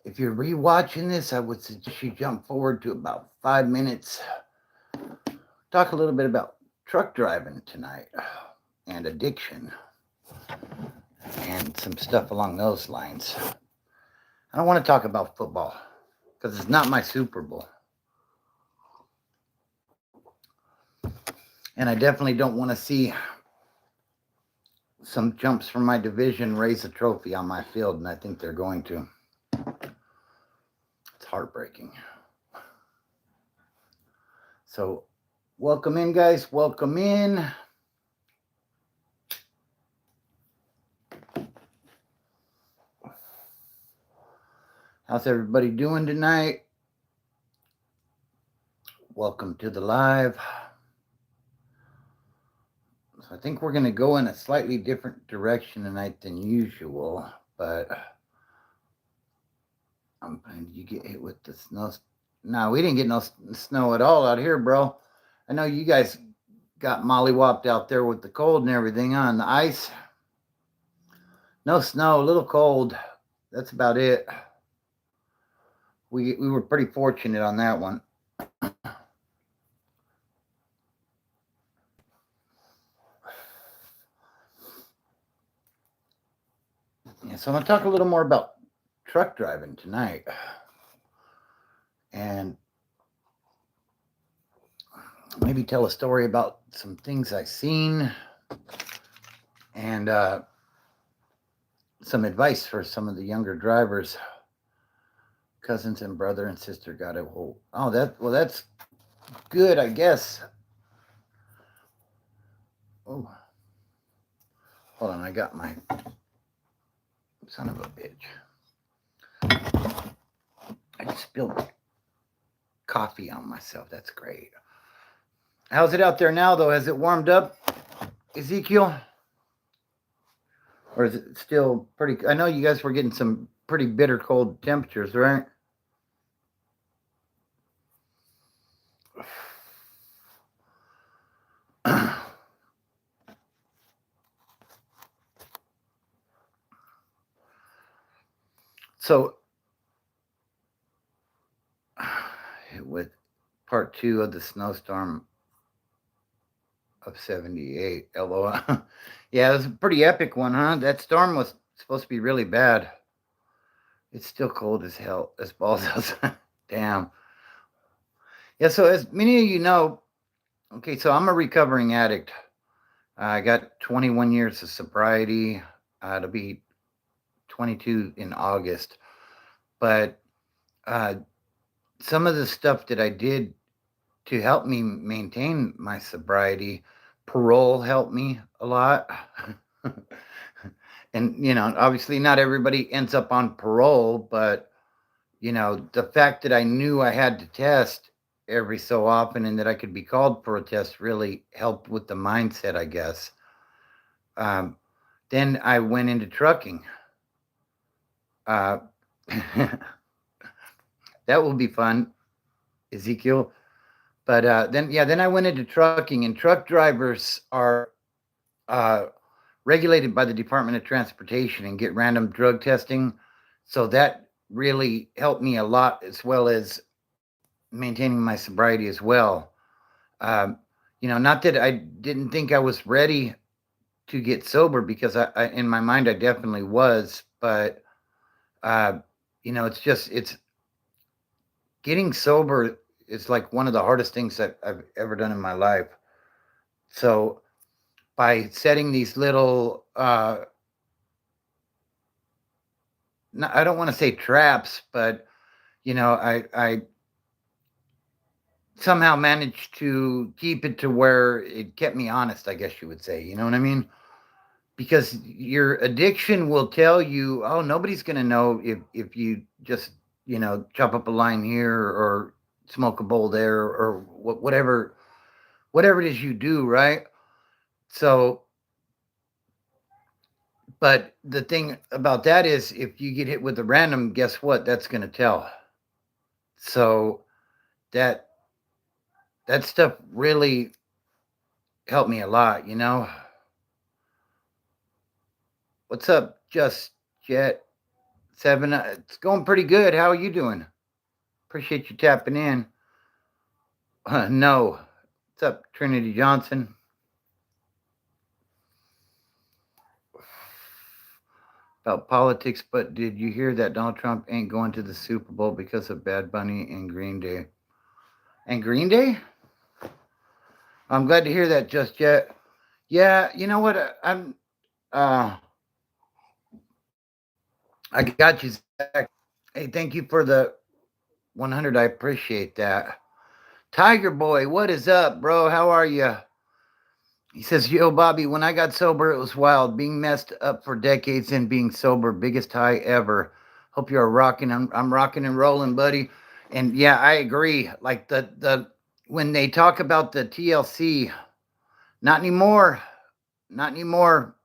If you're rewatching this, I would suggest you jump forward to about 5 minutes. Talk a little bit about truck driving tonight and addiction and some stuff along those lines. I don't want to talk about football because it's not my Super Bowl. And I definitely don't want to see some jumps from my division raise a trophy on my field, and I think they're going to. It's heartbreaking. So, welcome in, guys. Welcome in. How's everybody doing tonight? Welcome to the live. So I think we're going to go in a slightly different direction tonight than usual, but did you get hit with the snow? No, we didn't get no snow at all out here, bro. I know you guys got mollywopped out there with the cold and everything on the ice. No snow, a little cold. That's about it. We were pretty fortunate on that one. Yeah, so I'm going to talk a little more about truck driving tonight. And maybe tell a story about some things I've seen and some advice for some of the younger drivers. Cousins and brother and sister got a hold. Oh, that's good, I guess. Oh, hold on, I got my son of a bitch. I just spilled coffee on myself. That's great. How's it out there now, though? Has it warmed up, Ezekiel? Or is it still pretty? I know you guys were getting some pretty bitter cold temperatures, right? So, with part 2 of the snowstorm of 78, LOL. Yeah, it was a pretty epic one, huh? That storm was supposed to be really bad. It's still cold as hell, as balls outside. Damn. Yeah, so as many of you know, okay, so I'm a recovering addict. I got 21 years of sobriety. To be 22 in August. But some of the stuff that I did to help me maintain my sobriety, parole helped me a lot. And, you know, obviously not everybody ends up on parole, but, you know, the fact that I knew I had to test every so often and that I could be called for a test really helped with the mindset, I guess. Then I went into trucking. That will be fun, Ezekiel. But then I went into trucking, and truck drivers are regulated by the Department of Transportation and get random drug testing. So that really helped me a lot, as well as maintaining my sobriety as well. You know, not that I didn't think I was ready to get sober, because I in my mind I definitely was, but you know, it's getting sober is like one of the hardest things that I've ever done in my life. So by setting these little I don't want to say traps, but you know, I somehow managed to keep it to where it kept me honest, I guess you would say. You know what I mean? Because your addiction will tell you, oh, nobody's going to know if you just, you know, chop up a line here or smoke a bowl there or whatever it is you do, right? So, but the thing about that is, if you get hit with a random, guess what? That's going to tell. So that stuff really helped me a lot, you know. What's up, Just Jet? Seven, it's going pretty good. How are you doing? Appreciate you tapping in. No. What's up, Trinity Johnson? About politics, but did you hear that Donald Trump ain't going to the Super Bowl because of Bad Bunny and Green Day? And Green Day? I'm glad to hear that just yet. Yeah, you know what? uh I got you, Zach. Hey, thank you for the 100. I appreciate that. Tiger Boy, what is up, bro? How are you? He says, Yo, Bobby, when I got sober, it was wild. Being messed up for decades and being sober, biggest high ever. Hope you're rocking. I'm rocking and rolling, buddy. And yeah, I agree. Like the when they talk about the TLC, not anymore. Not anymore.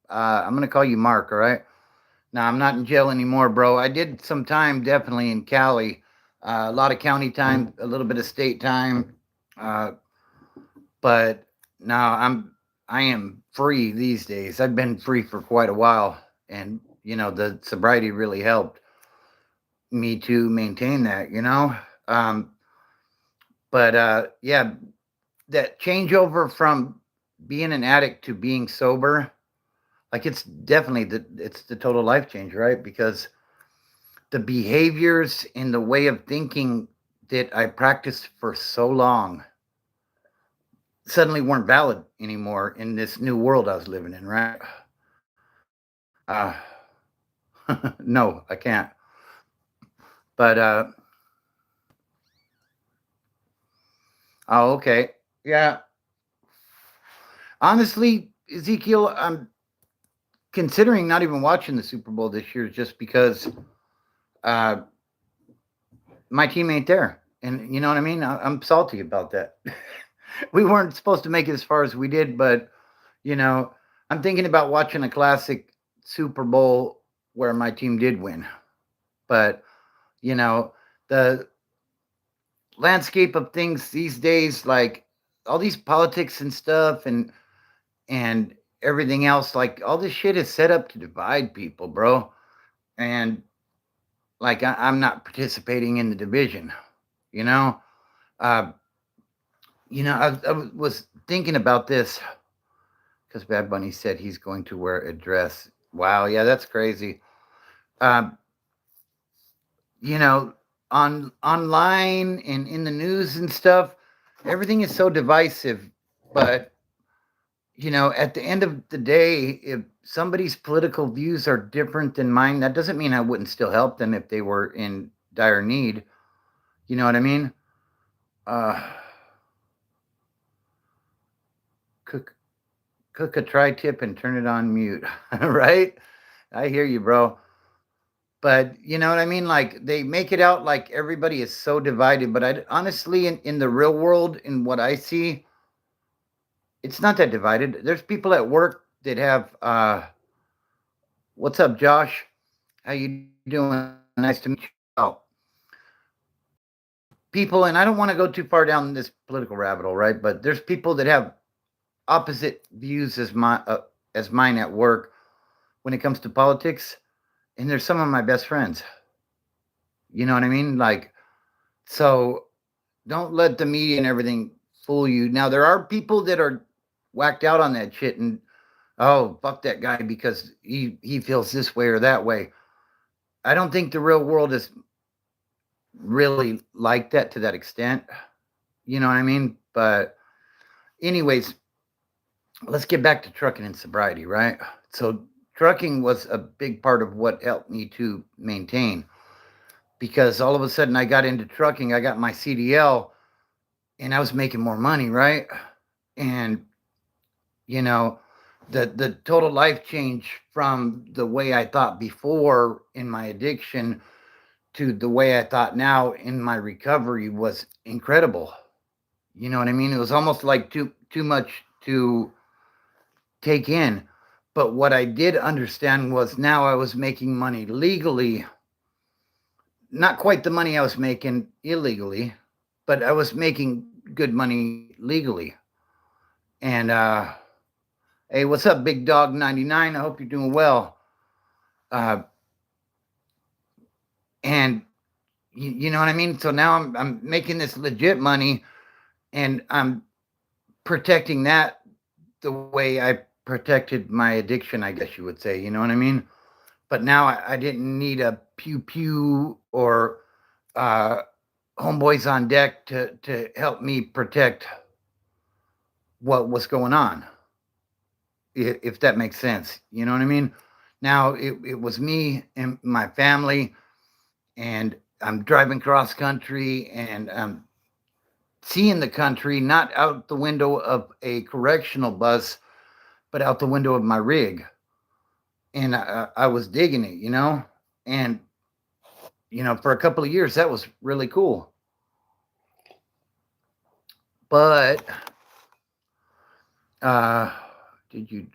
I'm gonna call you Mark, all right? No, I'm not in jail anymore, bro. I did some time definitely in Cali. A lot of county time, a little bit of state time. Uh, but now I am free these days. I've been free for quite a while, and the sobriety really helped me to maintain that. Um, but yeah, that changeover from being an addict to being sober, like it's definitely it's the total life change, right? Because the behaviors and the way of thinking that I practiced for so long suddenly weren't valid anymore in this new world I was living in, right? Uh, no, I can't. But oh, okay, yeah. Honestly, Ezekiel, I'm considering not even watching the Super Bowl this year just because uh, my team ain't there, and you know what I mean. I'm salty about that. We weren't supposed to make it as far as we did, but you know, I'm thinking about watching a classic Super Bowl where my team did win. But, you know, the landscape of things these days, like all these politics and stuff and everything else, like all this shit is set up to divide people, bro. And like I'm not participating in the division, you know? Uh, I was thinking about this because Bad Bunny said he's going to wear a dress. Wow, yeah, that's crazy. Um, you know, online and in the news and stuff, everything is so divisive. But at the end of the day, if somebody's political views are different than mine, that doesn't mean I wouldn't still help them if they were in dire need. You know what I mean? Uh, cook cook a tri-tip and turn it on mute, right? I hear you, bro. But you know what I mean? Like they make it out like everybody is so divided. But I honestly, in the real world, in what I see, it's not that divided. There's people at work that have. What's up, Josh? How you doing? Nice to meet you. Oh, people, and I don't want to go too far down this political rabbit hole, right? But there's people that have opposite views as mine at work when it comes to politics, and they're some of my best friends. You know what I mean? Like, so don't let the media and everything fool you. Now there are people that are whacked out on that shit and oh fuck that guy because he feels this way or that way. I don't think the real world is really like that to that extent. You know what I mean? But anyways, let's get back to trucking and sobriety, right? So trucking was a big part of what helped me to maintain because all of a sudden I got into trucking, I got my CDL and I was making more money, right? And you know, the total life change from the way I thought before in my addiction to the way I thought now in my recovery was incredible. You know what I mean? It was almost like too much to take in. But what I did understand was now I was making money legally, not quite the money I was making illegally, but I was making good money legally. And hey, what's up, Big Dog 99? I hope you're doing well. Uh, And you know what I mean? So now I'm making this legit money, and I'm protecting that the way I protected my addiction, I guess you would say. You know what I mean? But now I didn't need a pew pew or uh, homeboys on deck to help me protect what was going on, if that makes sense. You know what I mean? Now it was me and my family, and I'm driving cross country, and I'm seeing the country not out the window of a correctional bus, but out the window of my rig. And I was digging it, you know? And, for a couple of years, that was really cool. But, did you,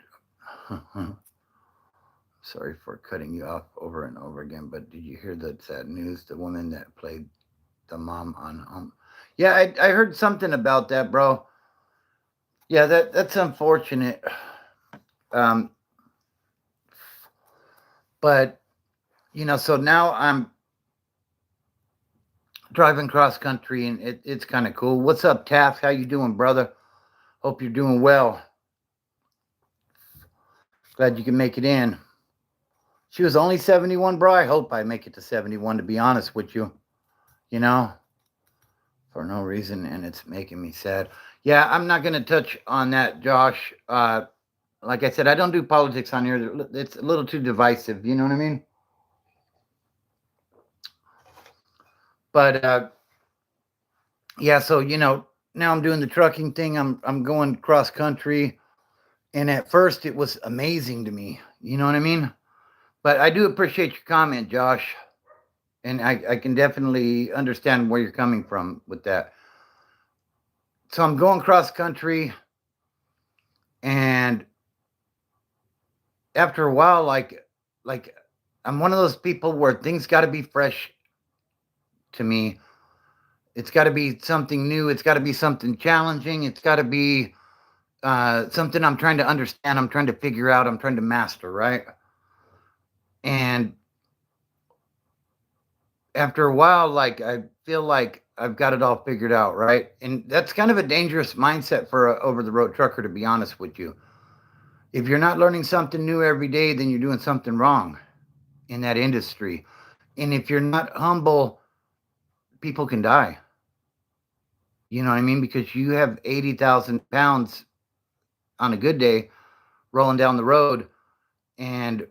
sorry for cutting you off over and over again, but did you hear that sad news? The woman that played the mom on Yeah, I heard something about that, bro. Yeah, that's unfortunate. Um, but so now I'm driving cross country, and it's kind of cool. What's up, Taft? How you doing, brother? Hope you're doing well. Glad you can make it in. She was only 71, bro. I hope I make it to 71, to be honest with you. For no reason, and it's making me sad. Yeah, I'm not going to touch on that, Josh. Like I said, I don't do politics on here. It's a little too divisive. You know what I mean? But yeah, so now I'm doing the trucking thing. I'm going cross country, and at first it was amazing to me. You know what I mean? But I do appreciate your comment, Josh, and I can definitely understand where you're coming from with that. So I'm going cross country, and after a while, like I'm one of those people where things got to be fresh to me. It's got to be something new. It's got to be something challenging. It's got to be something I'm trying to understand. I'm trying to figure out. I'm trying to master, right? And after a while, like I feel like I've got it all figured out, right? And that's kind of a dangerous mindset for an over the road trucker, to be honest with you. If you're not learning something new every day, then you're doing something wrong in that industry. And if you're not humble, people can die. You know what I mean? Because you have 80,000 pounds on a good day rolling down the road. And,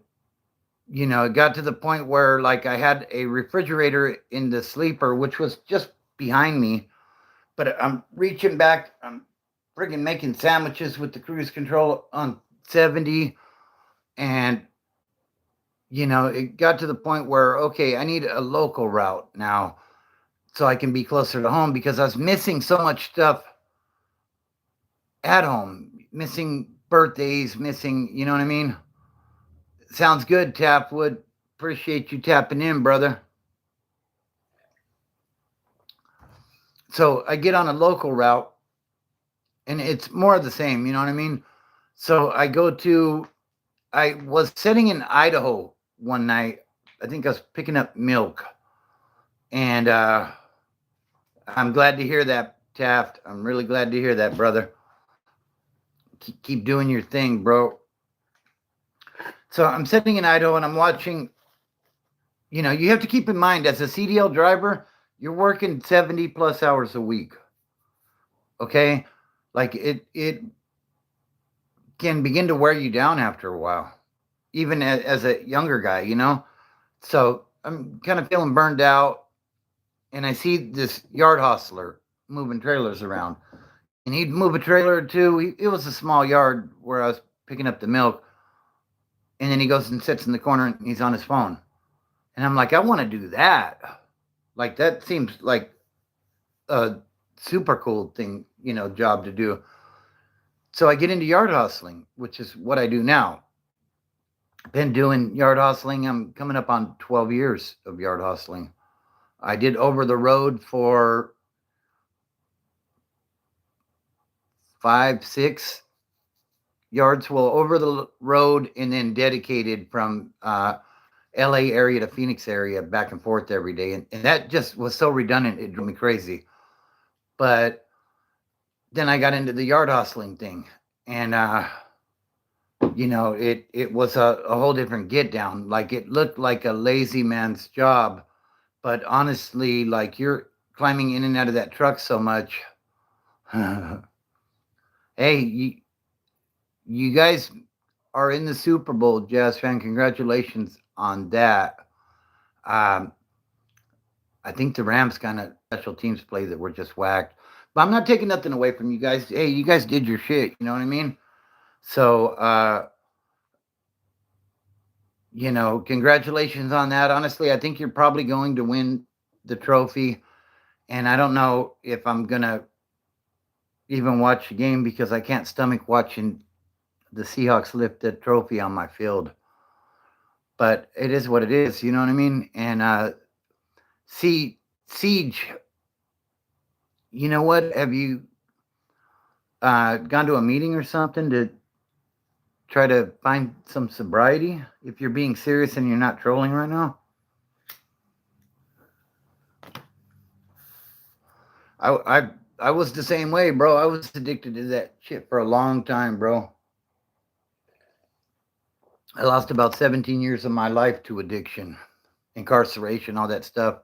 it got to the point where, like, I had a refrigerator in the sleeper, which was just behind me. But I'm reaching back. I'm friggin' making sandwiches with the cruise control on 70. And, it got to the point where, okay, I need a local route now so I can be closer to home, because I was missing so much stuff at home, missing birthdays, missing, you know what I mean? Sounds good, Tapwood. Appreciate you tapping in, brother. So I get on a local route, and it's more of the same, you know what I mean? So I was sitting in Idaho one night. I think I was picking up milk. And I'm glad to hear that, Taft. I'm really glad to hear that, brother. Keep doing your thing, bro. So I'm sitting in Idaho, and I'm watching. You have to keep in mind, as a CDL driver, you're working 70 plus hours a week. Okay? Like it can begin to wear you down after a while, even as a younger guy. So I'm kind of feeling burned out, and I see this yard hustler moving trailers around. And he'd move a trailer or two. It was a small yard where I was picking up the milk. And then he goes and sits in the corner, and he's on his phone. And I'm like, I want to do that. Like, that seems like a super cool thing, job to do. So I get into yard hustling, which is what I do now. Been doing yard hustling. I'm coming up on 12 years of yard hustling. I did over the road for 5, 6 yards. Well, over the road, and then dedicated from LA area to Phoenix area back and forth every day. And that just was so redundant, it drove me crazy. But then I got into the yard hustling thing. And, it was a whole different get down. Like it looked like a lazy man's job. But honestly, like you're climbing in and out of that truck so much. Hey, you guys are in the Super Bowl, Jazz fan. Congratulations on that. Um, I think the Rams kind of special teams play that were just whacked. But I'm not taking nothing away from you guys. Hey, you guys did your shit. You know what I mean? So, congratulations on that. Honestly, I think you're probably going to win the trophy. And I don't know if I'm going to even watch the game because I can't stomach watching the Seahawks lift the trophy on my field. But it is what it is. You know what I mean? And, Siege, you know what? Have you gone to a meeting or something to try to find some sobriety? If you're being serious and you're not trolling right now, I was the same way, bro. I was addicted to that shit for a long time, bro. I lost about 17 years of my life to addiction, incarceration, all that stuff.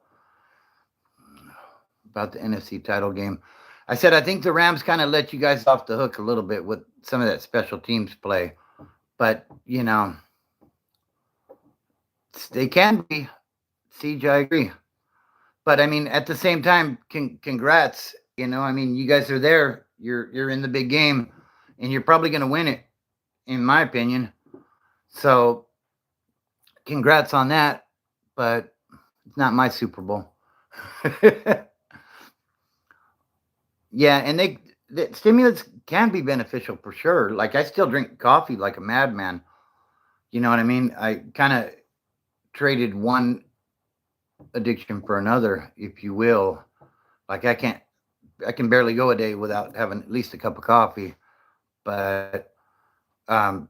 About the NFC title game. I said I think the Rams kind of let you guys off the hook a little bit with some of that special teams play. But, they can be. Siege, I agree. But I mean, at the same time, congrats. I mean, you guys are there. You're in the big game, and you're probably going to win it, in my opinion. So, congrats on that. But it's not my Super Bowl. Yeah, and the stimulants can be beneficial for sure. Like I still drink coffee like a madman. You know what I mean? I kind of traded one addiction for another, if you will. Like I can barely go a day without having at least a cup of coffee. But um,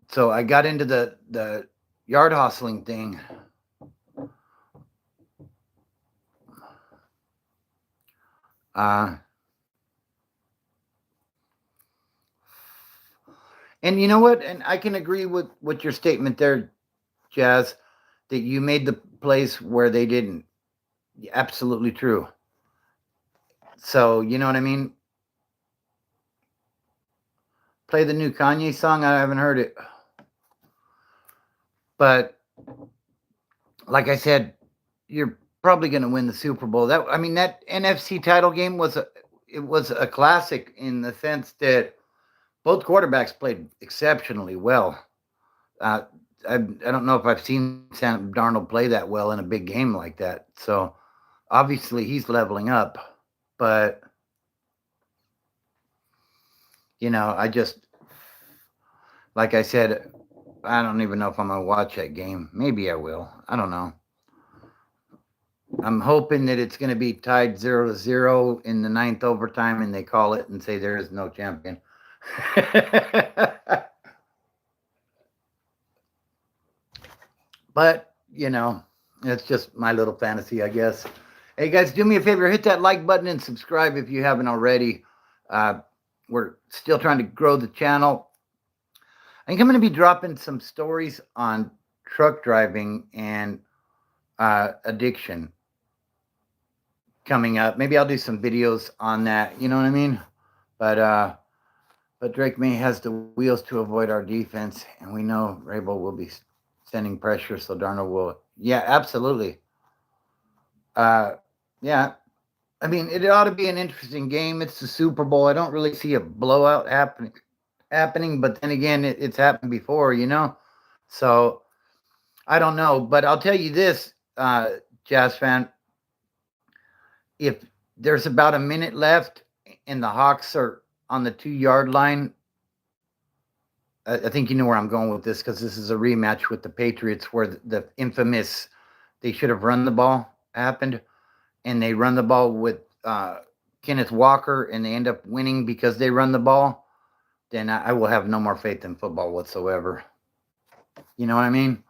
so I got into the yard hustling thing. Uh, and you know what? And I can agree with your statement there, Jazz, that you made the place where they didn't. Absolutely true. So you know what I mean? Play the new Kanye song. I haven't heard it, but like I said, you're probably going to win the Super Bowl. That NFC title game was a classic in the sense that both quarterbacks played exceptionally well. Uh, I don't know if I've seen Sam Darnold play that well in a big game like that. So obviously he's leveling up, but I just like I said, I don't even know if I'm gonna watch that game. Maybe I will. I don't know. I'm hoping that it's gonna be tied 0-0 in the ninth overtime, and they call it and say there is no champion. But it's just my little fantasy, I guess. Hey guys, do me a favor, hit that like button and subscribe if you haven't already. We're still trying to grow the channel. I think I'm going to be dropping some stories on truck driving and addiction coming up. Maybe I'll do some videos on that. You know what I mean? But Drake May has the wheels to avoid our defense, and we know Rabel will be sending pressure, so Darnold will. Yeah, absolutely. Yeah. I mean, it ought to be an interesting game. It's the Super Bowl. I don't really see a blowout happening, but then again, it's happened before, So I don't know, but I'll tell you this, Jazz fan. If there's about a minute left and the Hawks are on the 2-yard line, I think you know where I'm going with this because this is a rematch with the Patriots where the infamous they should have run the ball happened, and they run the ball with Kenneth Walker, and they end up winning because they run the ball. Then I will have no more faith in football whatsoever. You know what I mean?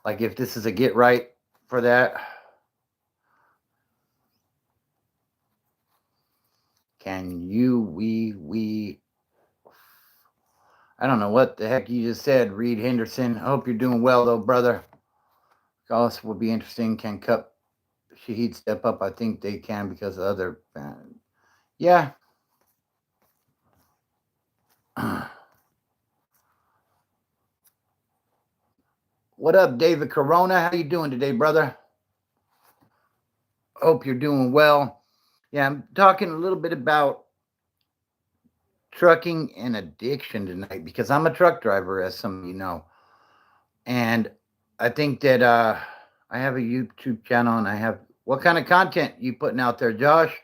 Like if this is a get right for that. Can you, I don't know what the heck you just said, Reed Henderson. I hope you're doing well, though, brother. Also, will be interesting. Can Cup Shahid step up? I think they can because of other. Yeah. What up, David Corona? How you doing today, brother? Hope you're doing well. Yeah, I'm talking a little bit about trucking and addiction tonight because I'm a truck driver, as some of you know. And I think that I have a YouTube channel and I have what kind of content you putting out there, Josh?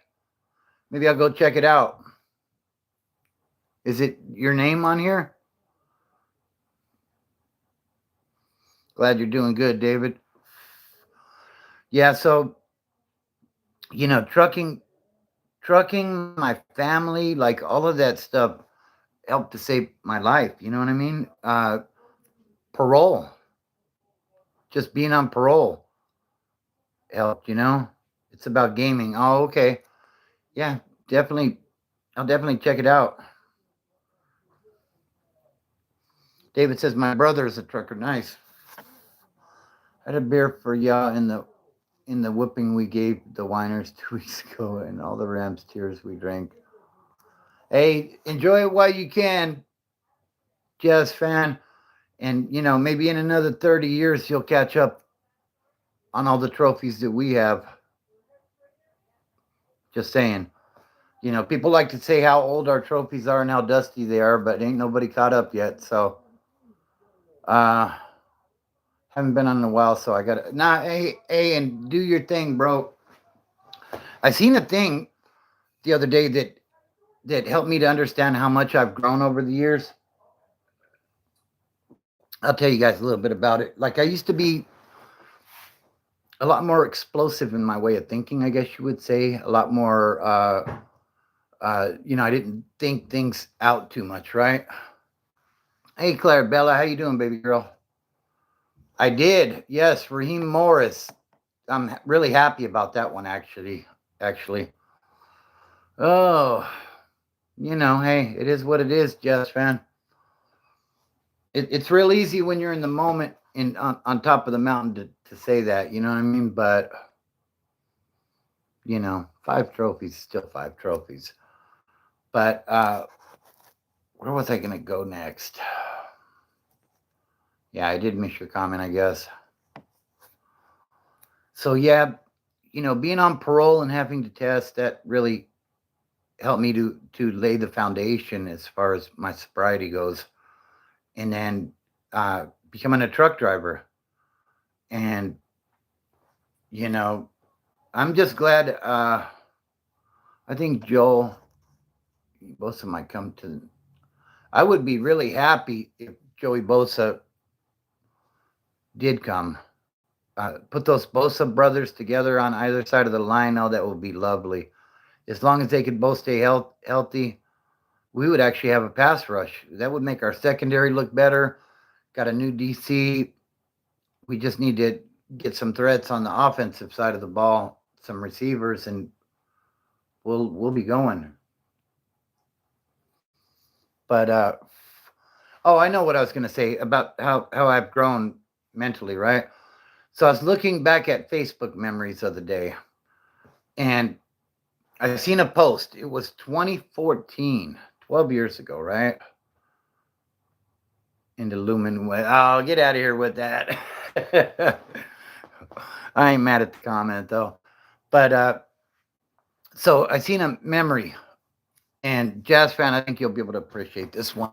Maybe I'll go check it out. Is it your name on here? Glad you're doing good, David. Yeah, so trucking, my family, like all of that stuff helped to save my life. You know what I mean? Parole, just being on parole helped. It's about gaming. Oh, okay. Yeah, definitely. I'll definitely check it out. David says my brother is a trucker. Nice. I had a beer for y'all in the whipping we gave the whiners 2 weeks ago, and all the Rams tears we drank. Hey, enjoy it while you can, Jazz fan. And maybe in another 30 years you'll catch up on all the trophies that we have. Just saying. People like to say how old our trophies are and how dusty they are, but ain't nobody caught up yet. So haven't been on in a while, so I gotta hey, and do your thing, bro. I seen a thing the other day that helped me to understand how much I've grown over the years. I'll tell you guys a little bit about it. Like, I used to be a lot more explosive in my way of thinking, I guess you would say. A lot more, I didn't think things out too much, right? Hey, Claire Bella, how you doing, baby girl? I did, yes, Raheem Morris. I'm really happy about that one, actually. Oh, hey, it is what it is, Jess fan. It's real easy when you're in the moment on top of the mountain to say that, you know what I mean? But 5 trophies, still 5 trophies. But where was I gonna go next? Yeah, I did miss your comment, I guess. So yeah, being on parole and having to test, that really helped me to lay the foundation as far as my sobriety goes. And then becoming a truck driver. And I'm just glad. I think Joel Bosa might come to. I would be really happy if Joey Bosa did come. Put those Bosa brothers together on either side of the line. Oh, that would be lovely. As long as they could both stay healthy, we would actually have a pass rush. That would make our secondary look better. Got a new DC. We just need to get some threats on the offensive side of the ball, some receivers, and we'll be going. But I know what I was going to say about how I've grown mentally, right? So I was looking back at Facebook memories of the day, and I seen a post. It was 2014, 12 years ago, right? Into Lumen. Oh, get out of here with that. I ain't mad at the comment though. But so I seen a memory, and Jazz fan, I think you'll be able to appreciate this one.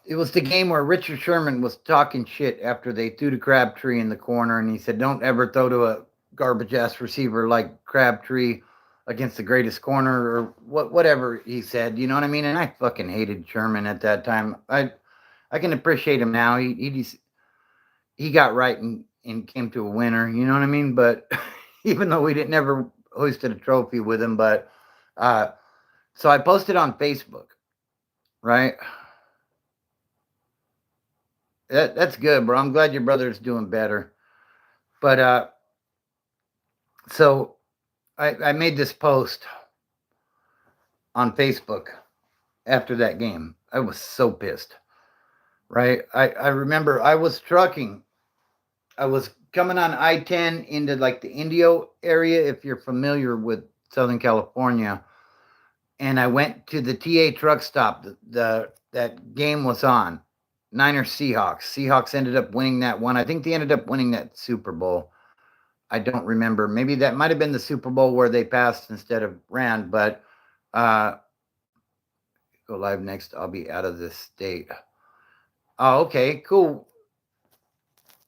It was the game where Richard Sherman was talking shit after they threw to Crabtree in the corner, and he said, "Don't ever throw to a garbage ass receiver like Crabtree against the greatest corner," or whatever he said. You know what I mean? And I fucking hated Sherman at that time. I can appreciate him now. He got right and came to a winner. You know what I mean? But even though we didn't never hoisted a trophy with him, but so I posted on Facebook, right? That's good, bro. I'm glad your brother's doing better. But so I made this post on Facebook after that game. I was so pissed. Right? I remember I was trucking. I was coming on I-10 into like the Indio area, if you're familiar with Southern California. And I went to the TA truck stop. That game was on. Niners Seahawks. Seahawks ended up winning that one. I think they ended up winning that Super Bowl. I don't remember. Maybe that might have been the Super Bowl where they passed instead of ran, but go live next. I'll be out of this state. Oh, okay, cool.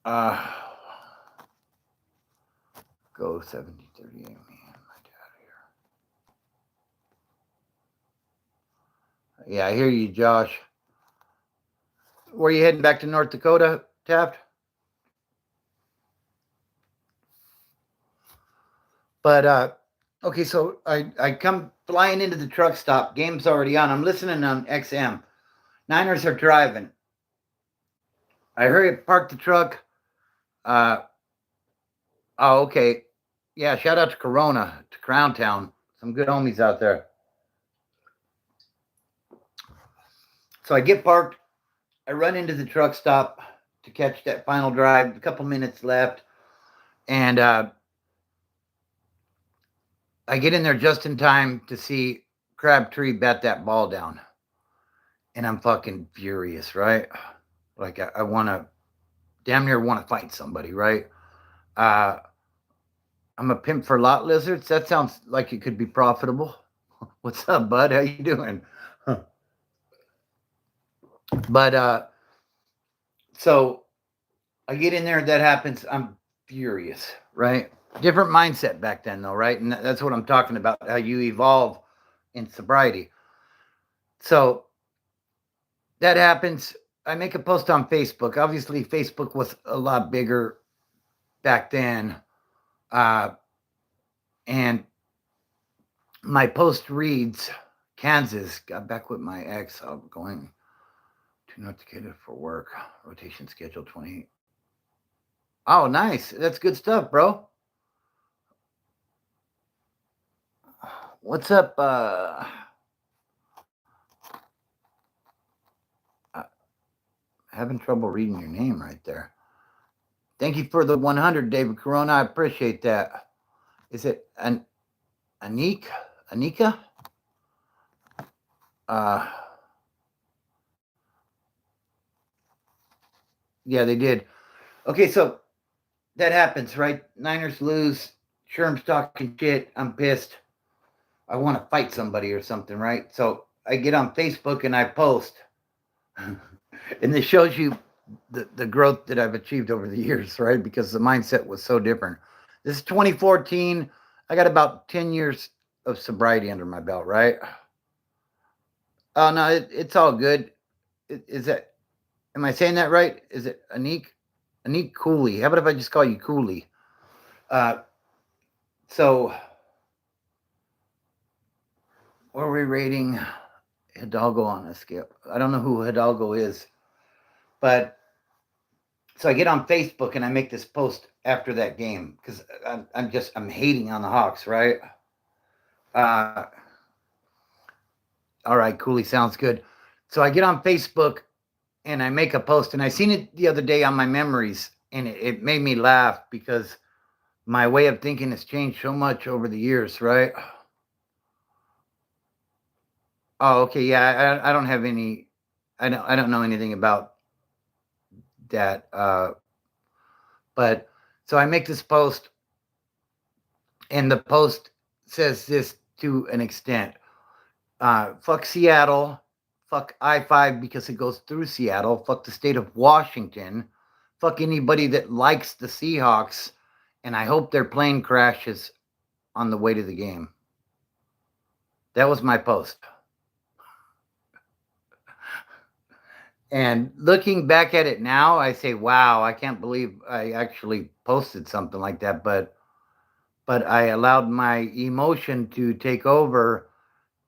Go 1738. Man, my dad here. Yeah, I hear you, Josh. Were you heading back to North Dakota, Taft? But okay, so I come flying into the truck stop. Game's already on. I'm listening on XM. Niners are driving. I hurry up, park the truck. Oh, okay. Yeah, shout out to Corona, to Crown Town. Some good homies out there. So I get parked. I run into the truck stop to catch that final drive. A couple minutes left. And I get in there just in time to see Crabtree bat that ball down. And I'm fucking furious, right? Like I want to damn near want to fight somebody, right? I'm a pimp for lot lizards. That sounds like it could be profitable. What's up, bud? How you doing? But so I get in there. That happens. I'm furious, right? Different mindset back then, though, right? And that's what I'm talking about. How you evolve in sobriety. So that happens. I make a post on Facebook. Obviously, Facebook was a lot bigger back then. And my post reads, Kansas, got back with my ex. I'm going to North Dakota for work. Rotation schedule 28. Oh, nice. That's good stuff, bro. What's up? Having trouble reading your name right there. Thank you for the 100, David Corona. I appreciate that. Is it Anika? Yeah, they did. Okay, so that happens, right? Niners lose. Sherm's talking shit. I'm pissed. I want to fight somebody or something, right? So I get on Facebook and I post. And this shows you the growth that I've achieved over the years, right? Because the mindset was so different. This is 2014. I got about 10 years of sobriety under my belt, right? Oh, no, it's all good. Is that, am I saying that right? Is it Anik Cooley? How about if I just call you Cooley? So, what are we rating Hidalgo on a scale? I don't know who Hidalgo is, but so I get on Facebook and I make this post after that game because I'm hating on the Hawks, right? All right, Cooley, sounds good. So I get on Facebook and I make a post, and I seen it the other day on my memories, and it made me laugh because my way of thinking has changed so much over the years, right? Oh, okay, yeah, I don't have any, I don't know anything about that, but so I make this post, and the post says this to an extent: fuck Seattle, fuck I-5 because it goes through Seattle, fuck the state of Washington, fuck anybody that likes the Seahawks, and I hope their plane crashes on the way to the game. That was my post. And looking back at it now, I say, wow, I can't believe I actually posted something like that, but I allowed my emotion to take over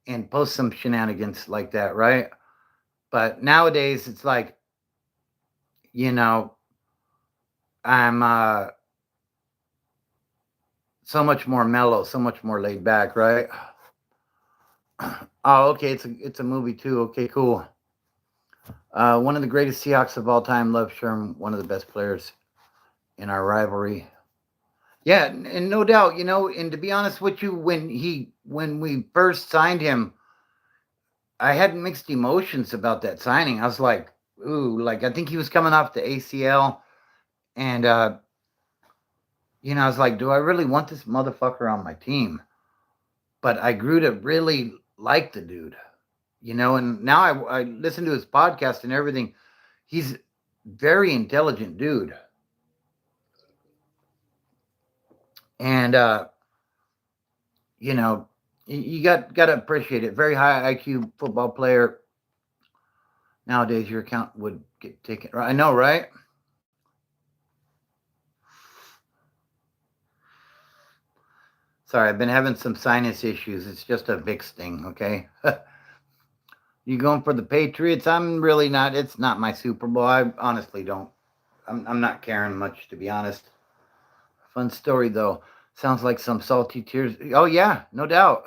and post some shenanigans like that, right? But nowadays it's like, you know, I'm so much more mellow, so much more laid back, right? Oh, okay. It's a movie too. Okay, cool. One of the greatest Seahawks of all time, Love Sherm, one of the best players in our rivalry. Yeah, and no doubt, and to be honest with you, when we first signed him, I had mixed emotions about that signing. I was like, ooh, like I think he was coming off the ACL, and I was like, do I really want this motherfucker on my team? But I grew to really like the dude, and now I listen to his podcast and everything. He's very intelligent dude. And you know, you got to appreciate it. Very high IQ football player. Nowadays, your account would get taken. I know, right? Sorry, I've been having some sinus issues. It's just a VIX thing, okay? You going for the Patriots? I'm really not. It's not my Super Bowl. I honestly don't. I'm not caring much, to be honest. Fun story, though. Sounds like some salty tears. Oh, yeah, no doubt.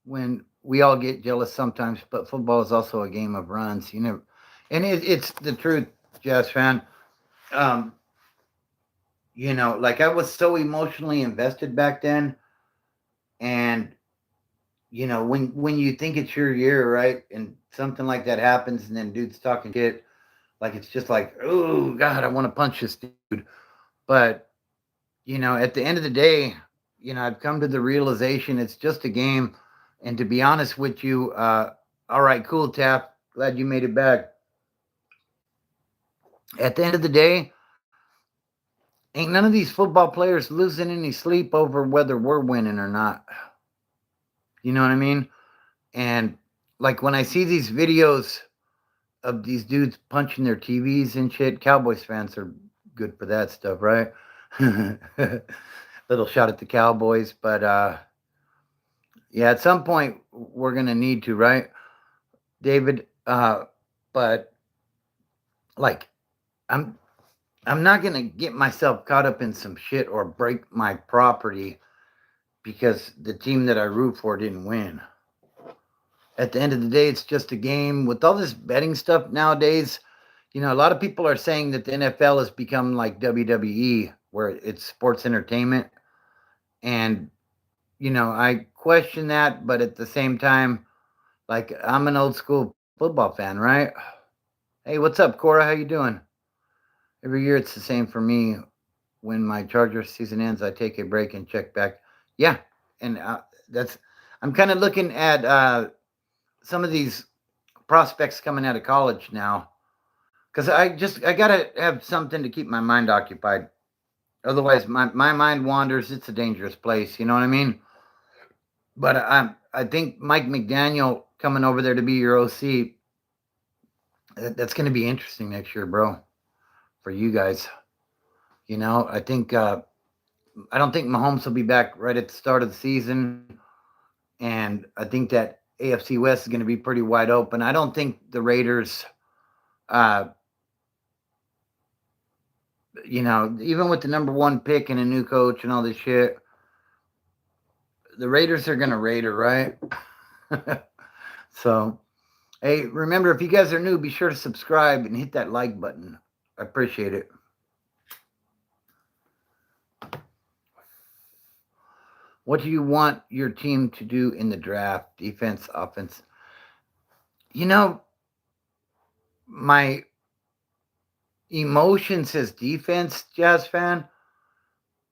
When we all get jealous sometimes, but football is also a game of runs. And it's the truth, Jazz fan. Um, like I was so emotionally invested back then, and when you think it's your year, right, and something like that happens, and then dude's talking shit, like it's just like, oh God, I want to punch this dude. But at the end of the day, I've come to the realization it's just a game. And to be honest with you, all right, cool, Tap. Glad you made it back. At the end of the day, ain't none of these football players losing any sleep over whether we're winning or not. You know what I mean? And like when I see these videos of these dudes punching their TVs and shit, Cowboys fans are good for that stuff, right? Little shot at the Cowboys, but yeah, at some point we're gonna need to, right, David? But like, I'm I'm not gonna get myself caught up in some shit or break my property because the team that I root for didn't win. At the end of the day, it's just a game. With all this betting stuff nowadays, a lot of people are saying that the NFL has become like WWE, where it's sports entertainment. And, I question that, but at the same time, like I'm an old school football fan, right? Hey, what's up, Cora? How you doing? Every year it's the same for me. When my Chargers season ends, I take a break and check back. Yeah, and that's I'm kind of looking at some of these prospects coming out of college now because I gotta have something to keep my mind occupied. Otherwise, my mind wanders. It's a dangerous place. You know what I mean? But I think Mike McDaniel coming over there to be your OC, that's going to be interesting next year, bro, for you guys. I think I don't think Mahomes will be back right at the start of the season, and I think that AFC West is going to be pretty wide open. I don't think the Raiders, uh, even with the number one pick and a new coach and all this shit, the Raiders are going to Raider, right? So, hey, remember, if you guys are new, be sure to subscribe and hit that like button. I appreciate it. What do you want your team to do in the draft? Defense, offense? My emotion says defense, Jazz fan,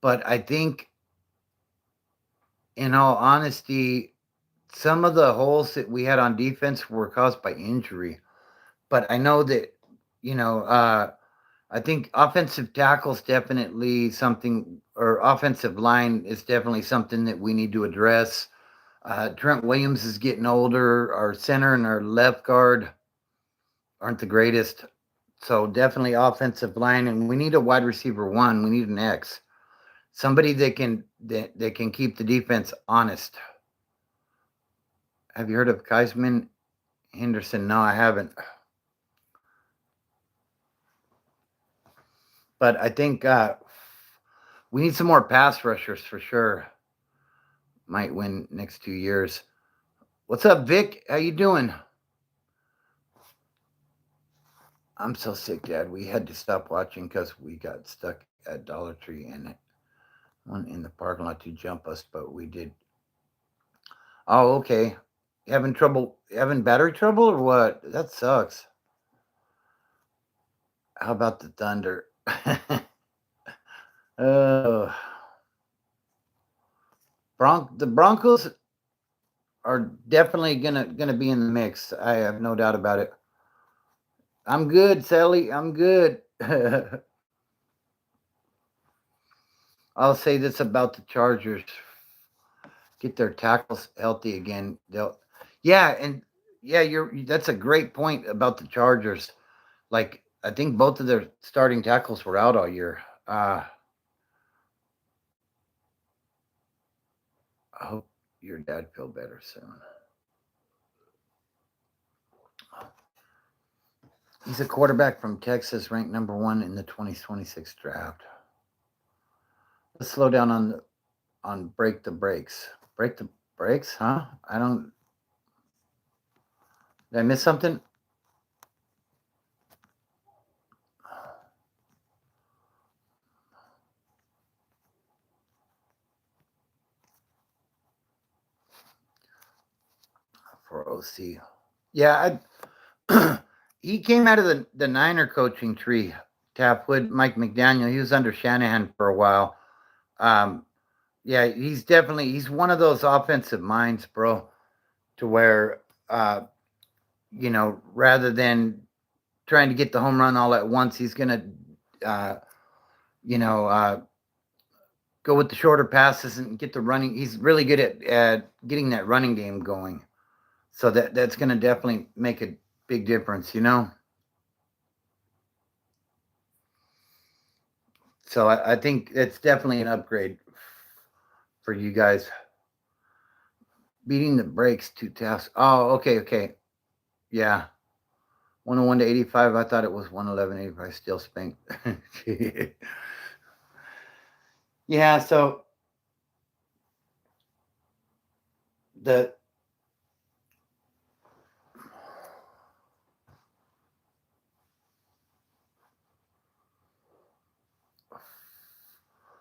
but I think, in all honesty, some of the holes that we had on defense were caused by injury. But I know that, I think offensive tackles definitely something, or offensive line is definitely something that we need to address. Trent Williams is getting older. Our center and our left guard aren't the greatest. So definitely offensive line, and we need a wide receiver one. We need an X, somebody that can keep the defense honest. Have you heard of Kaisman Henderson? No, I haven't. But I think We need some more pass rushers for sure. Might win next 2 years. What's up, Vic? How you doing? I'm so sick, Dad. We had to stop watching because we got stuck at Dollar Tree and one in the parking lot to jump us, but we did. Oh, okay. Having battery trouble or what? That sucks. How about the Thunder? uh, the Broncos are definitely gonna be in the mix. I have no doubt about it. I'm good, Sally. I'm good. I'll say this about the Chargers: get their tackles healthy again. That's a great point about the Chargers. Like I think both of their starting tackles were out all year. I hope your dad feel better soon. He's a quarterback from Texas, ranked #1 in the 2026 draft. Let's slow down on break the brakes. Break the brakes, huh? Did I miss something? For OC. Yeah, he came out of the Niner coaching tree. Tapwood, Mike McDaniel. He was under Shanahan for a while. Yeah, he's one of those offensive minds, bro, to where rather than trying to get the home run all at once, he's gonna go with the shorter passes and get the running. He's really good at getting that running game going. So that's gonna definitely make a big difference, So I think it's definitely an upgrade for you guys. Beating the brakes too tough. Oh, okay. Yeah. 101 to 85. I thought it was 111 85. Still spanked. Yeah. So the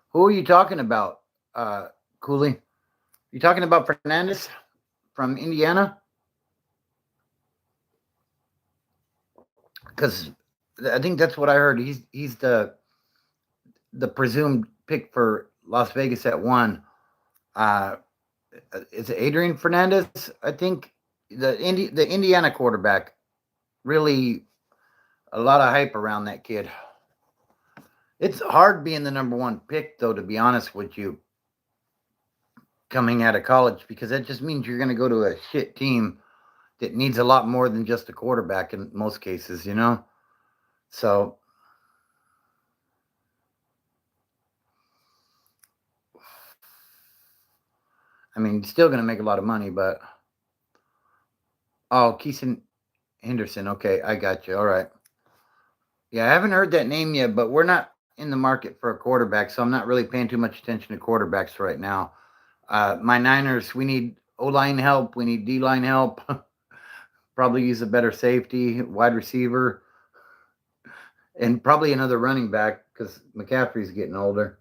who are you talking about, Cooley? You talking about Fernandez from Indiana? Because I think that's what I heard. He's the presumed pick for Las Vegas at 1. Is it Adrian Fernandez? I think the Indiana quarterback. Really, a lot of hype around that kid. It's hard being the #1 pick, though, to be honest with you, coming out of college, because that just means you're going to go to a shit team that needs a lot more than just a quarterback in most cases, So, I mean, still going to make a lot of money, but. Oh, Keeson Henderson. Okay, I got you. All right. Yeah, I haven't heard that name yet, but we're not in the market for a quarterback, so I'm not really paying too much attention to quarterbacks right now. My Niners, we need O-line help. We need D-line help. Probably use a better safety, wide receiver, and probably another running back because McCaffrey's getting older.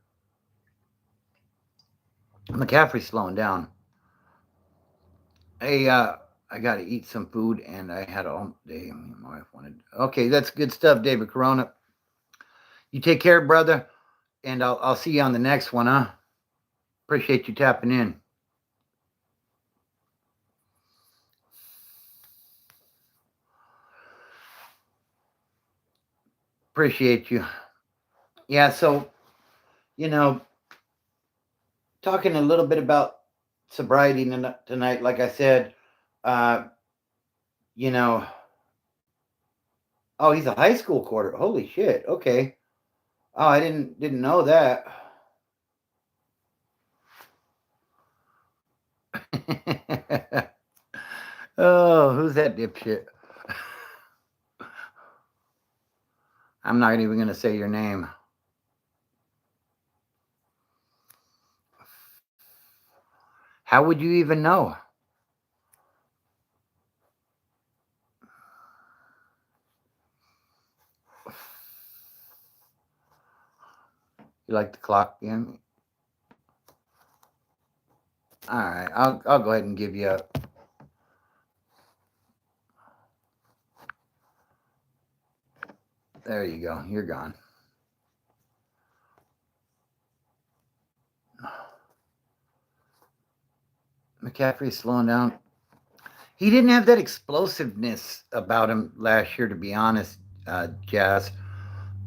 McCaffrey's slowing down. Hey, I got to eat some food, and I had all day. My wife wanted. Okay, that's good stuff, David Corona. You take care, brother, and I'll see you on the next one, huh? Appreciate you tapping in. Appreciate you. Yeah, so, talking a little bit about sobriety tonight, like I said, you know, oh, he's a high school quarter. Holy shit. Okay. Oh, I didn't know that. Oh, who's that dipshit? I'm not even going to say your name. How would you even know? You like the clock again? All right, I'll go ahead and give you a. There you go. You're gone. McCaffrey's slowing down. He didn't have that explosiveness about him last year, to be honest, Jazz.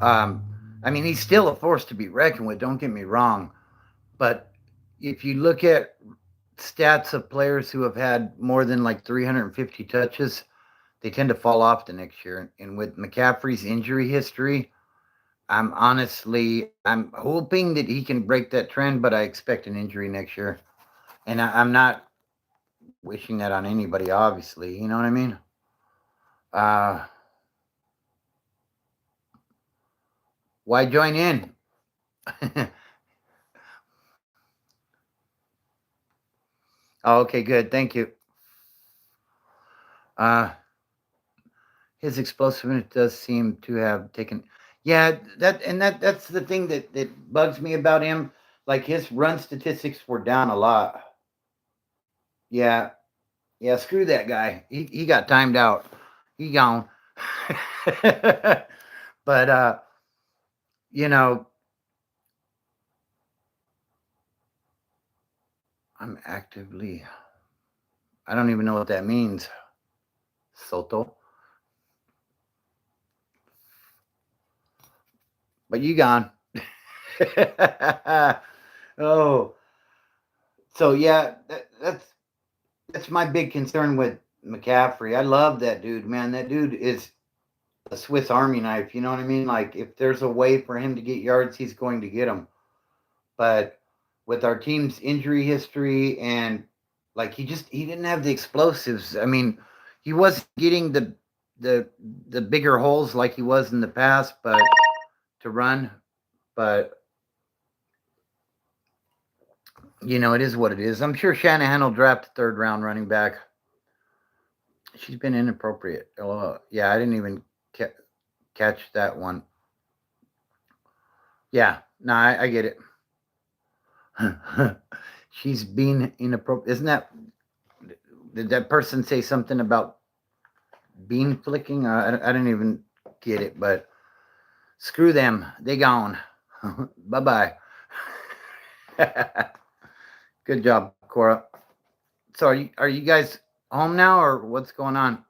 Um, I mean, he's still a force to be reckoned with. Don't get me wrong, but if you look at stats of players who have had more than like 350 touches, they tend to fall off the next year. And with McCaffrey's injury history, I'm hoping that he can break that trend, but I expect an injury next year. And I'm not wishing that on anybody, obviously. You know what I mean? Why join in? Oh, okay, good. Thank you. His explosiveness does seem to have taken. Yeah, that's the thing that bugs me about him. Like his run statistics were down a lot. Yeah, yeah. Screw that guy. He got timed out. He gone. But you know, I'm actively. I don't even know what that means. Soto. But you gone. Oh, so yeah, that's my big concern with McCaffrey. I love that dude, man. That dude is a Swiss Army knife. You know what I mean? Like if there's a way for him to get yards, he's going to get them. But with our team's injury history and like he didn't have the explosives. I mean, he was getting the the bigger holes like he was in the past, but to run. But you know, it is what it is. I'm sure Shanahan will draft a third round running back. She's been inappropriate. Oh, yeah, I didn't even catch that one. Yeah, no, I get it. She's being inappropriate. Isn't that? Did that person say something about bean flicking? I didn't even get it, but screw them. They gone. Bye bye. Good job, Cora. So are you guys home now, or what's going on?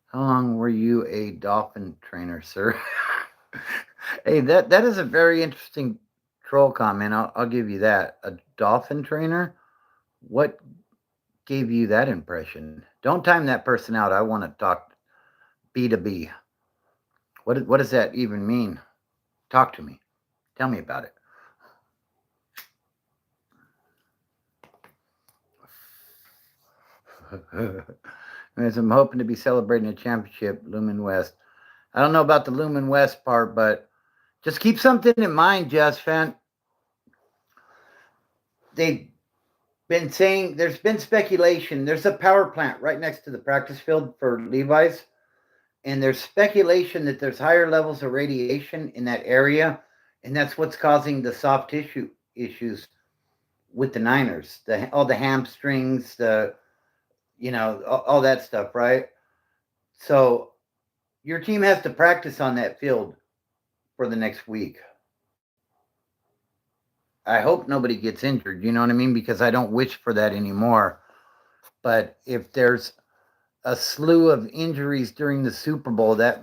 How long were you a dolphin trainer, sir? Hey, that is a very interesting troll comment. I'll give you that. A dolphin trainer? What gave you that impression? Don't time that person out. I want to talk B to B. What does that even mean? Talk to me. Tell me about it. As I'm hoping to be celebrating a championship, Lumen West. I don't know about the Lumen West part, but just keep something in mind, Jess Fent. They've been saying there's been speculation. There's a power plant right next to the practice field for Levi's, and there's speculation that there's higher levels of radiation in that area, and that's what's causing the soft tissue issues with the Niners. All the hamstrings, all that stuff, right? So your team has to practice on that field for the next week. I hope nobody gets injured, you know what I mean? Because I don't wish for that anymore. But if there's a slew of injuries during the Super Bowl, that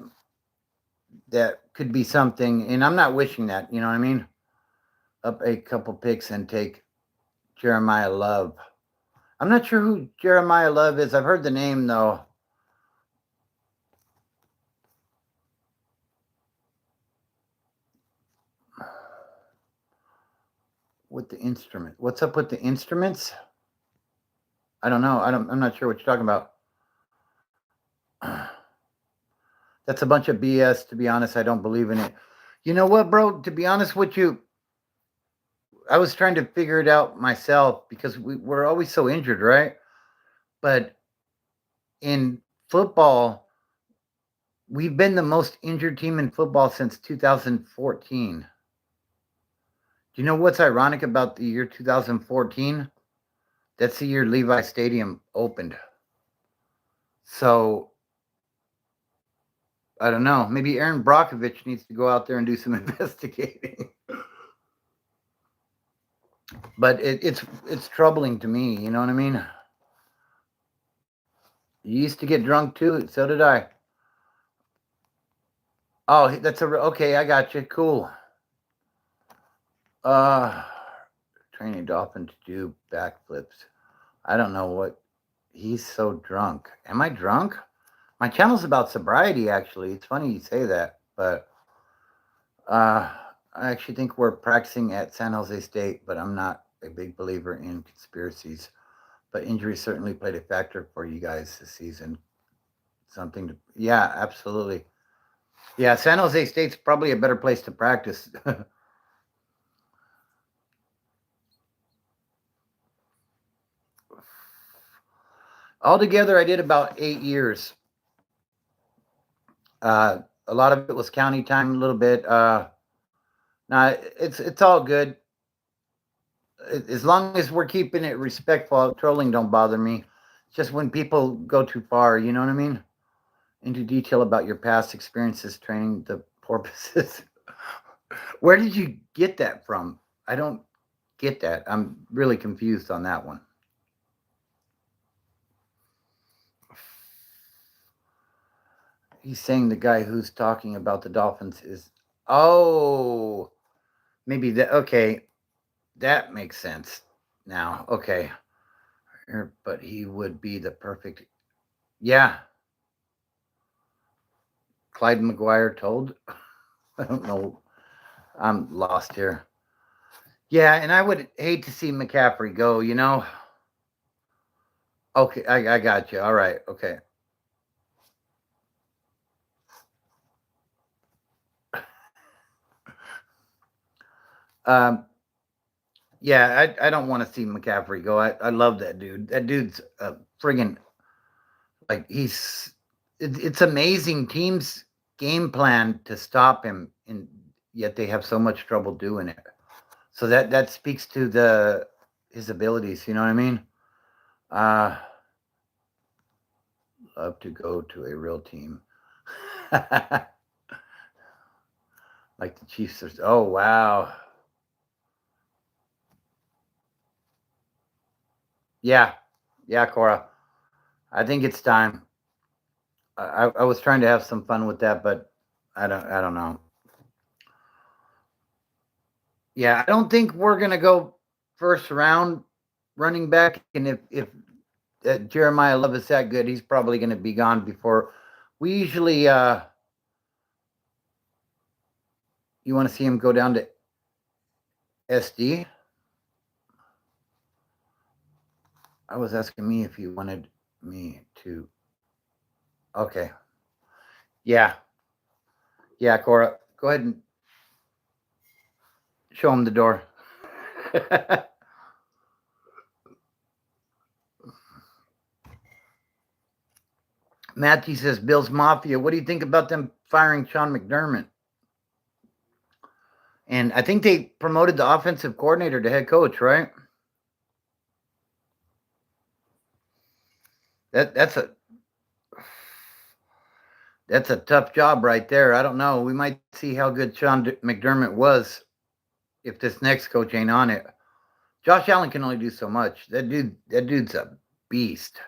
could be something, and I'm not wishing that, you know what I mean? Up a couple picks and take Jeremiah Love. I'm not sure who Jeremiah Love is. I've heard the name though. With the instrument. What's up with the instruments? I don't know. I'm not sure what you're talking about. That's a bunch of BS, to be honest. I don't believe in it. You know what, bro? To be honest with you, I was trying to figure it out myself because we're always so injured, right? But in football, we've been the most injured team in football since 2014. Do you know what's ironic about the year 2014? That's the year Levi Stadium opened. So I don't know. Maybe Aaron Brockovich needs to go out there and do some investigating. But it's troubling to me. You know what I mean? You used to get drunk too. So did I. Oh, that's okay. I got you. Cool. Training dolphin to do backflips. I don't know what. He's so drunk. Am I drunk? My channel's about sobriety. Actually, it's funny you say that, but I actually think we're practicing at San Jose State, but I'm not a big believer in conspiracies. But injury certainly played a factor for you guys this season. Something to, yeah, absolutely. Yeah, San Jose State's probably a better place to practice. Altogether, I did about 8 years. A lot of it was county time, a little bit. Now it's all good as long as we're keeping it respectful. Trolling don't bother me. Just when people go too far, you know what I mean? Into detail about your past experiences training the porpoises. Where did you get that from? I don't get that. I'm really confused on that one. He's saying the guy who's talking about the Dolphins is, oh, maybe that. Okay, that makes sense now. Okay, but he would be the perfect. Yeah, Clyde McGuire told. I don't know. I'm lost here. Yeah, and I would hate to see McCaffrey go. You know. Okay, I got you. All right. Okay. Um, yeah, I don't want to see McCaffrey go. I love that dude. That dude's a friggin' like it's amazing teams game plan to stop him, and yet they have so much trouble doing it. So that speaks to the his abilities. You know what I mean? Uh, love to go to a real team. Like the Chiefs are. Oh wow. Yeah, yeah, Cora. I think it's time. I was trying to have some fun with that, but I don't know. Yeah, I don't think we're gonna go first round running back, and if Jeremiah Love is that good, he's probably gonna be gone before. We usually you want to see him go down to SD. I was asking me if you wanted me to. Okay. Yeah. Yeah, Cora, go ahead and show him the door. Matthew says, Bills Mafia, what do you think about them firing Sean McDermott? And I think they promoted the offensive coordinator to head coach, right? That's a tough job right there. I don't know. We might see how good Sean McDermott was if this next coach ain't on it. Josh Allen can only do so much. That dude's a beast.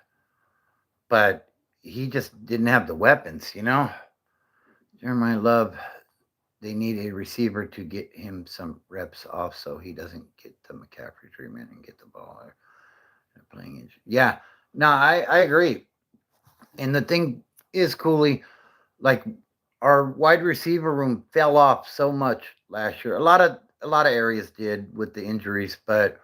But he just didn't have the weapons, you know? Jeremiah Love, they need a receiver to get him some reps off so he doesn't get the McCaffrey treatment and get the ball playing injury. Yeah, no, I agree. And the thing is, Cooley, like our wide receiver room fell off so much last year. A lot of areas did with the injuries, but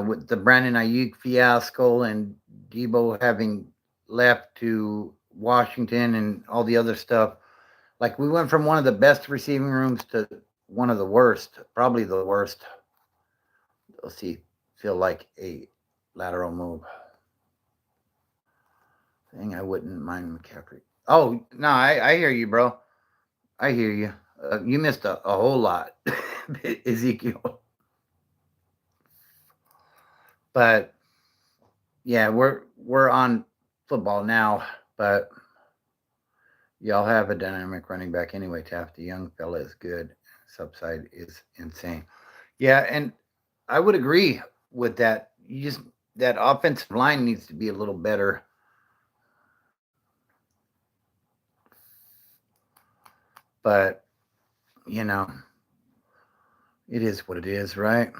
with the Brandon Ayuk fiasco and Debo having left to Washington and all the other stuff, like we went from one of the best receiving rooms to one of the worst, probably the worst. Let's see. Feel like a lateral move. Thing I wouldn't mind McCaffrey. Oh no, I hear you, bro. I hear you. You missed a whole lot, Ezekiel. But yeah, we're on football now. But y'all have a dynamic running back anyway. Taft, the young fella, is good. Subside is insane. Yeah, and I would agree with that. You just that offensive line needs to be a little better. But you know, it is what it is, right?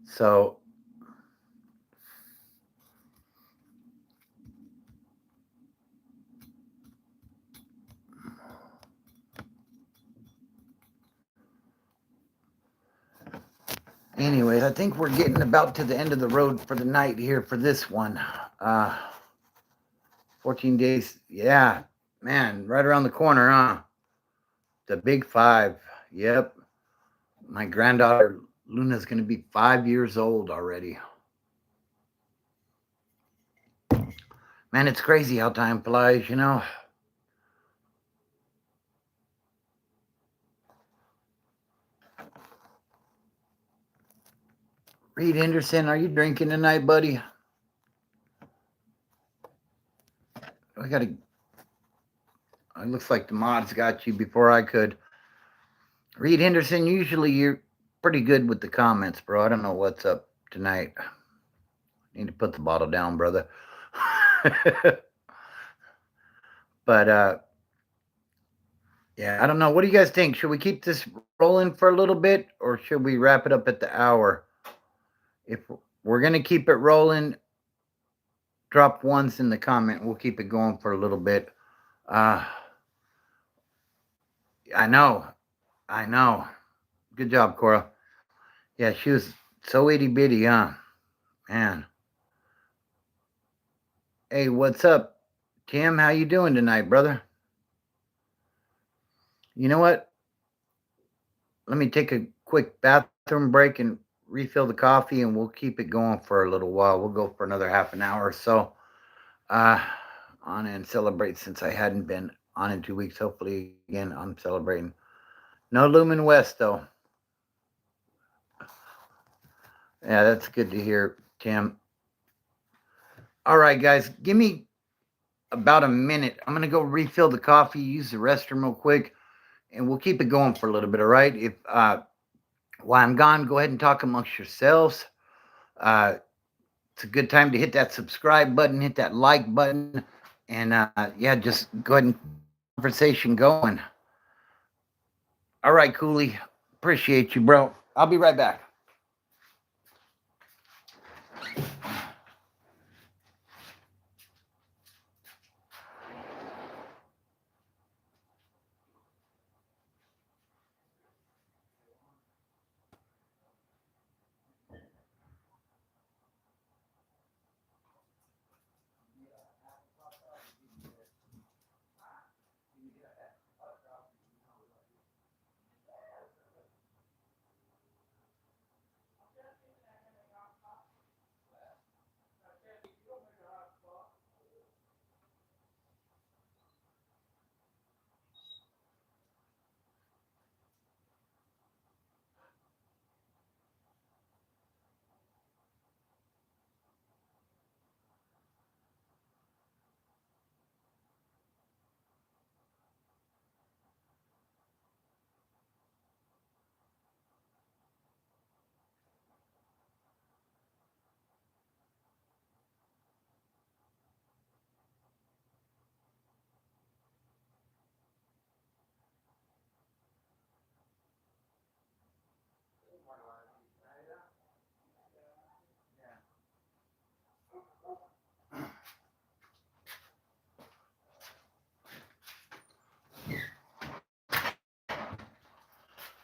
So anyways, I think we're getting about to the end of the road for the night here for this one. 14 days. Yeah, man, right around the corner, huh? The big 5. Yep. My granddaughter Luna's going to be 5 years old already. Man, it's crazy how time flies, you know. Reed Henderson, are you drinking tonight, buddy? I got to. It looks like the mods got you before I could. Reed Henderson, usually you're pretty good with the comments, bro. I don't know what's up tonight. Need to put the bottle down, brother. But yeah, I don't know. What do you guys think? Should we keep this rolling for a little bit, or should we wrap it up at the hour? If we're gonna keep it rolling, drop ones in the comment. We'll keep it going for a little bit. I know. Good job, Cora. Yeah, she was so itty bitty, huh? Man. Hey, what's up, Tim? How you doing tonight, brother? You know what? Let me take a quick bathroom break and refill the coffee, and we'll keep it going for a little while. We'll go for another half an hour or so. Uh, on and celebrate since I hadn't been on in 2 weeks. Hopefully, again, I'm celebrating. No Lumen West, though. Yeah, that's good to hear, Tim. All right, guys, give me about a minute. I'm going to go refill the coffee, use the restroom real quick, and we'll keep it going for a little bit, all right? If while I'm gone, go ahead and talk amongst yourselves. It's a good time to hit that subscribe button, hit that like button, and yeah, just go ahead and conversation going. All right, Cooley. Appreciate you, bro. I'll be right back.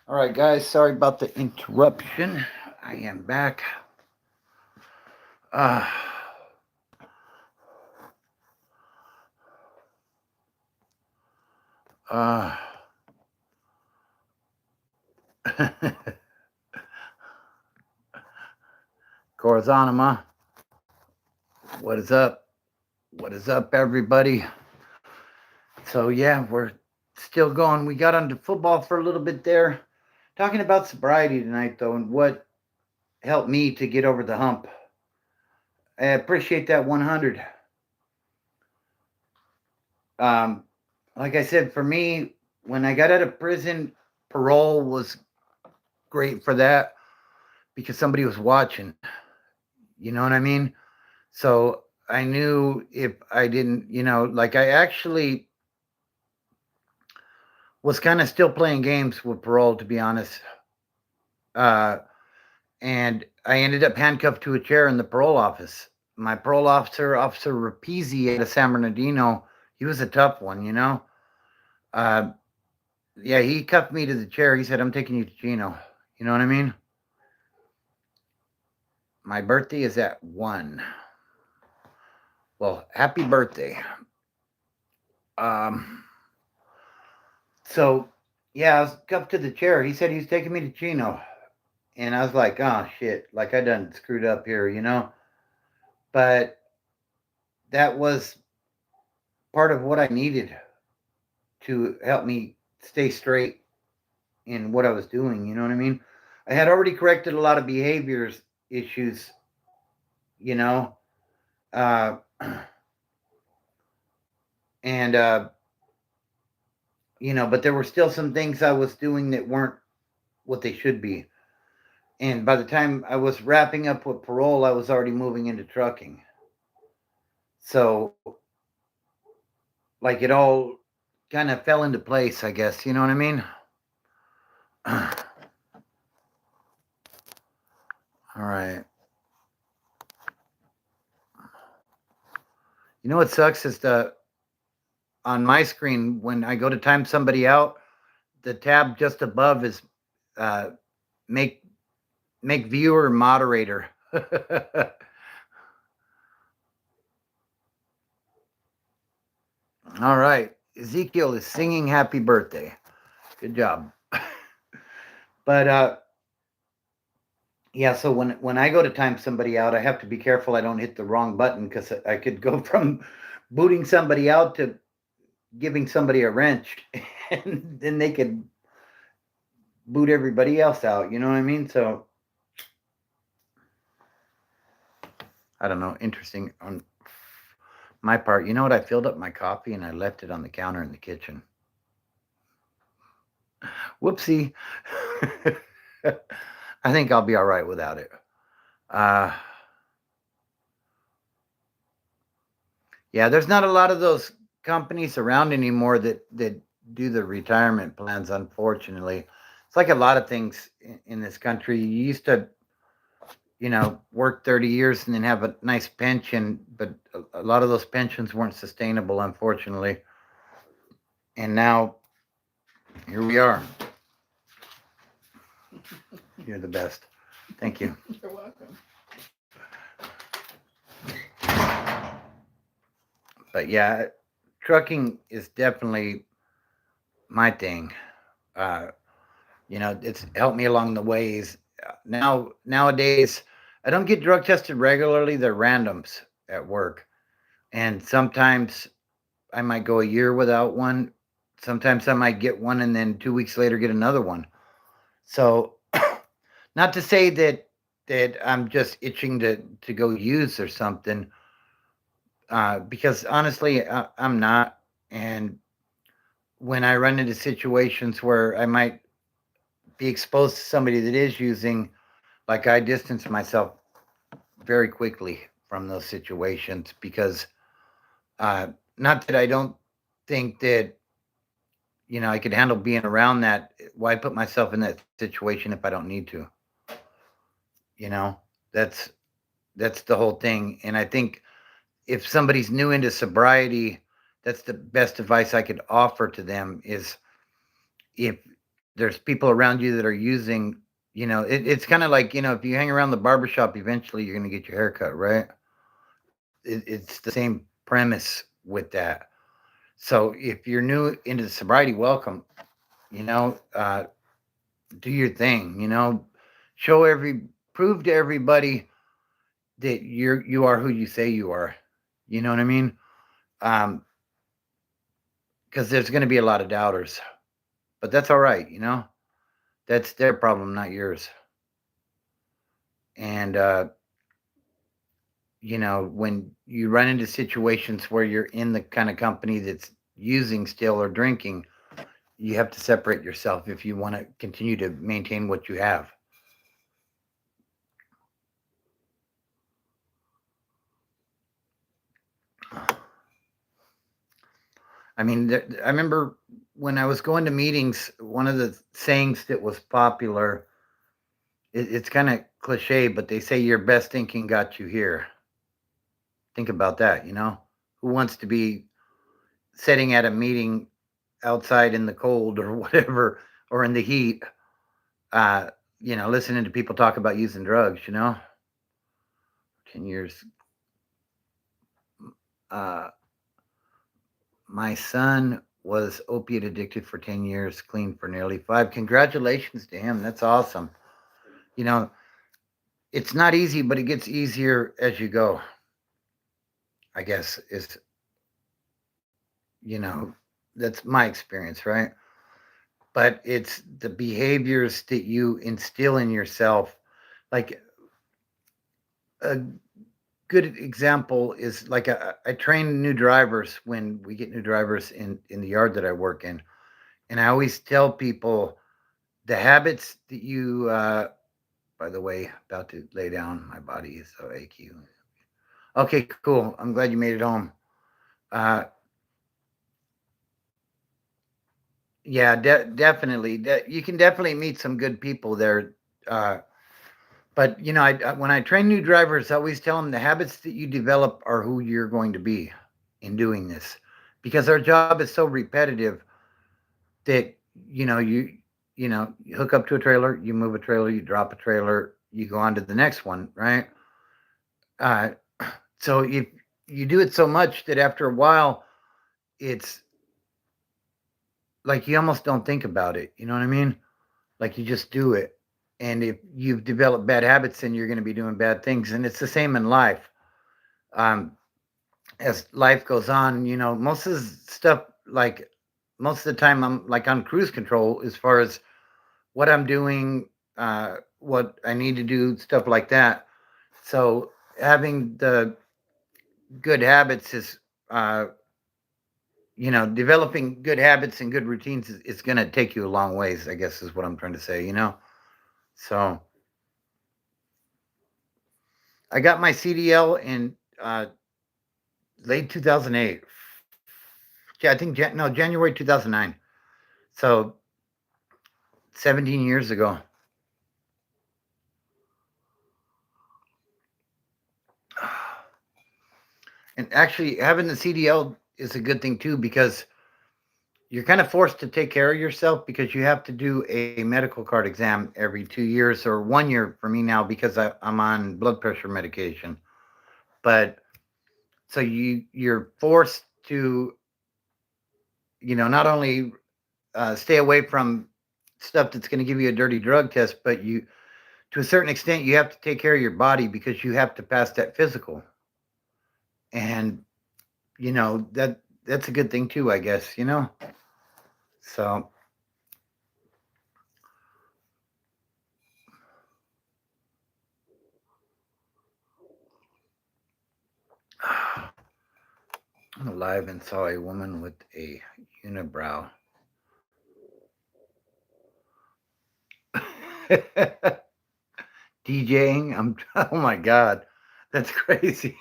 All right, guys. Sorry about the interruption. I am back. Uh, Uh, Corazonama, what is up? What is up, everybody? So, yeah, we're still going. We got onto football for a little bit there. Talking about sobriety tonight, though, and what helped me to get over the hump. I appreciate that 100. Um, like I said, for me, when I got out of prison, parole was great for that because somebody was watching. You know what I mean? So I knew if I didn't, like I actually was kind of still playing games with parole, to be honest. Uh, and I ended up handcuffed to a chair in the parole office. My parole officer, Officer Rapizzi out of San Bernardino, he was a tough one. Uh, yeah, he cuffed me to the chair. He said, "I'm taking you to Chino." You know what I mean? My birthday is at 1. Well, happy birthday. Um, so, yeah, I was cuffed to the chair. He said he was taking me to Chino. And I was like, oh, shit. Like, I done screwed up here. But that was part of what I needed to help me stay straight in what I was doing. You know what I mean? I had already corrected a lot of behaviors issues, you know. Uh, and but there were still some things I was doing that weren't what they should be. And by the time I was wrapping up with parole, I was already moving into trucking. So, like, it all kind of fell into place, I guess. You know what I mean? All right. You know what sucks is on my screen, when I go to time somebody out, the tab just above is uh, make viewer moderator. All right. Ezekiel is singing happy birthday. Good job. But yeah, so when I go to time somebody out, I have to be careful I don't hit the wrong button because I could go from booting somebody out to giving somebody a wrench, and then they could boot everybody else out. You know what I mean? So I don't know. Interesting on my part. You know what? I filled up my coffee and I left it on the counter in the kitchen. Whoopsie. I think I'll be all right without it. Yeah, there's not a lot of those companies around anymore that do the retirement plans. Unfortunately, it's like a lot of things in this country. You used to, work 30 years and then have a nice pension, but a lot of those pensions weren't sustainable, unfortunately. And now here we are. You're the best. Thank you. You're welcome. But yeah, trucking is definitely my thing. It's helped me along the ways. Nowadays, I don't get drug tested regularly. They're randoms at work, and sometimes I might go a year without one. Sometimes I might get one and then 2 weeks later get another one. So, not to say that I'm just itching to go use or something, because honestly, I'm not. And when I run into situations where I might be exposed to somebody that is using, like, I distance myself very quickly from those situations because not that I don't think that I could handle being around that. Why put myself in that situation if I don't need to? You know, that's the whole thing. And I think if somebody's new into sobriety, that's the best advice I could offer to them is if there's people around you that are using, it's kind of like, if you hang around the barbershop, eventually you're going to get your hair cut, right? It's the same premise with that. So if you're new into sobriety, welcome. You know, do your thing. You know, show prove to everybody that you are who you say you are. You know what I mean? Um, because there's going to be a lot of doubters, but that's all right. You know, that's their problem, not yours. And you know, when you run into situations where you're in the kind of company that's using still or drinking, you have to separate yourself if you want to continue to maintain what you have. I mean, I remember when I was going to meetings, one of the sayings that was popular, it's kind of cliche, but they say your best thinking got you here. Think about that, you know? Who wants to be sitting at a meeting outside in the cold or whatever, or in the heat, uh, you know, listening to people talk about using drugs, you know? 10 years. Uh, my son was opiate addicted for 10 years, clean for nearly 5. Congratulations to him. That's awesome. You know, it's not easy, but it gets easier as you go, I guess, is, you know, that's my experience, right? But it's the behaviors that you instill in yourself. Like a good example is like I train new drivers when we get new drivers in the yard that I work in. And I always tell people the habits that you, by the way, about to lay down. My body is so achy. Okay, cool. I'm glad you made it home. Uh, yeah, definitely. You can definitely meet some good people there. Uh, but you know, when I train new drivers, I always tell them the habits that you develop are who you're going to be in doing this, because our job is so repetitive that you know you hook up to a trailer, you move a trailer, you drop a trailer, you go on to the next one, right? Uh, so if you do it so much that after a while, it's like you almost don't think about it. You know what I mean? Like you just do it. And if you've developed bad habits, then you're going to be doing bad things. And it's the same in life. Um, as life goes on, you know, most of the stuff, like most of the time, I'm like on cruise control as far as what I'm doing, what I need to do, stuff like that. So having the good habits is, uh, you know, developing good habits and good routines is going to take you a long ways, I guess is what I'm trying to say, you know? So I got my CDL in late 2008. Yeah, I think, no, January 2009. So 17 years ago. And actually, having the CDL is a good thing too, because you're kind of forced to take care of yourself because you have to do a medical card exam every 2 years or 1 year for me now because I'm on blood pressure medication. But so you're forced to, you know, not only stay away from stuff that's going to give you a dirty drug test, but you, to a certain extent, you have to take care of your body because you have to pass that physical. And you know that's a good thing too, I guess. You know, so I'm alive and saw a woman with a unibrow. DJing. I'm. Oh my god, that's crazy.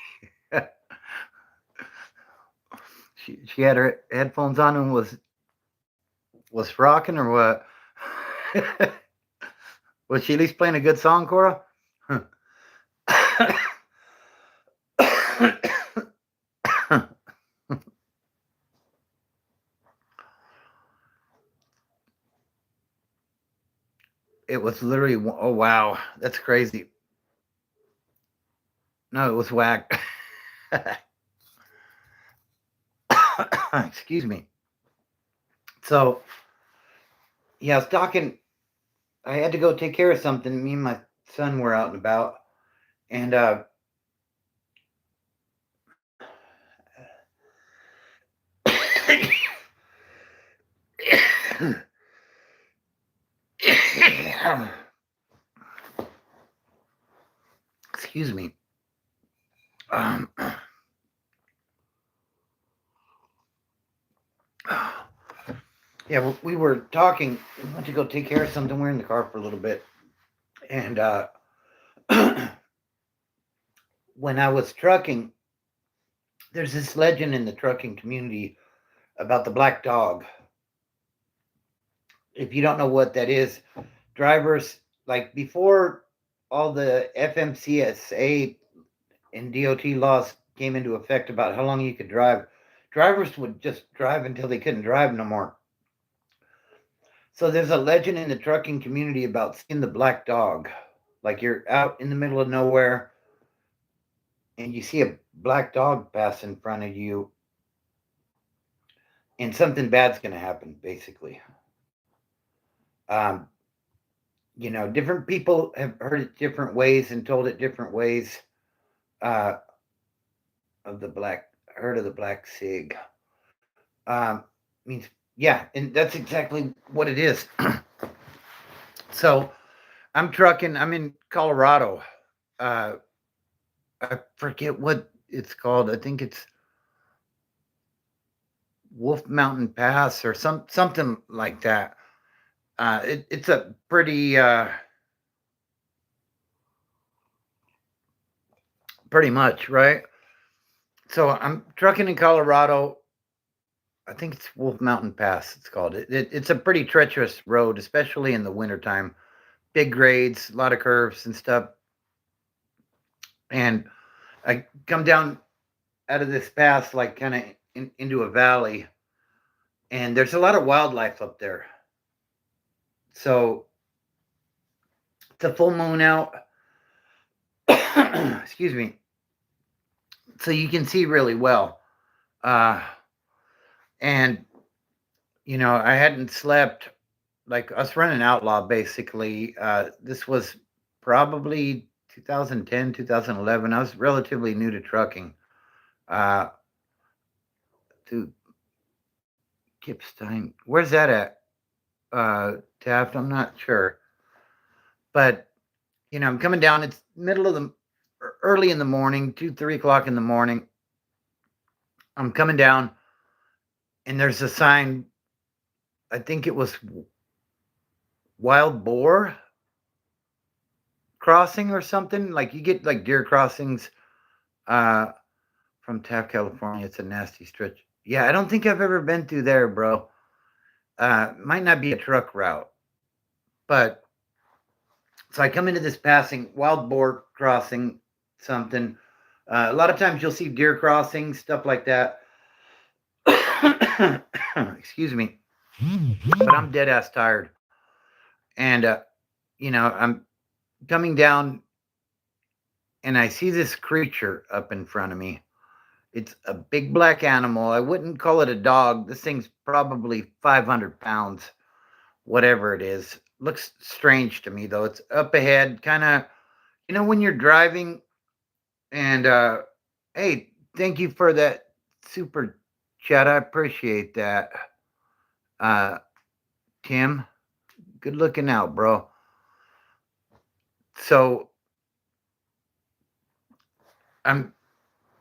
She had her headphones on and was rocking or what? Was she at least playing a good song, Cora? It was literally. Oh wow, that's crazy. No, it was whack. Excuse me. So, yeah, I was talking. I had to go take care of something. Me and my son were out and about, and excuse me. Um, yeah, we were talking. We went to go take care of something. We're in the car for a little bit, and when I was trucking, there's this legend in the trucking community about the black dog. If you don't know what that is, drivers, like before all the FMCSA and DOT laws came into effect about how long you could drive, drivers would just drive until they couldn't drive no more. So there's a legend in the trucking community about seeing the black dog. Like you're out in the middle of nowhere and you see a black dog pass in front of you, and something bad's going to happen, basically. Um, different people have heard it different ways and told it different ways. Uh, of the black Heard of the black sig. Means, yeah, and that's exactly what it is. So I'm trucking. I'm in Colorado. Uh, I forget what it's called. I think it's Wolf Mountain Pass or something like that. It's a pretty much right. So I'm trucking in Colorado. I think it's Wolf Mountain Pass. It's called. It's a pretty treacherous road, especially in the wintertime. Big grades, a lot of curves and stuff. And I come down out of this pass, like kind of into a valley, and there's a lot of wildlife up there. So it's a full moon out. Excuse me. So you can see really well. And I hadn't slept. Like us running outlaw, basically. This was probably 2010, 2011. I was relatively new to trucking. To Kipstein. Where's that at? Taft, I'm not sure. But, I'm coming down. It's early in the morning, 2, 3 o'clock in the morning. I'm coming down, and there's a sign. I think it was Wild Boar Crossing or something. Like you get like deer crossings from Taft, California. It's a nasty stretch. Yeah, I don't think I've ever been through there, bro. Might not be a truck route, but so I come into this passing, Wild Boar Crossing, something. A lot of times you'll see deer crossings, stuff like that. Excuse me, but I'm dead ass tired, and I'm coming down, and I see this creature up in front of me. It's a big black animal. I wouldn't call it a dog. This thing's probably 500 pounds, whatever it is. Looks strange to me, though. It's up ahead, kind of, when you're driving. And hey, thank you for that super chat. I appreciate that. Tim, good looking out, bro. So I'm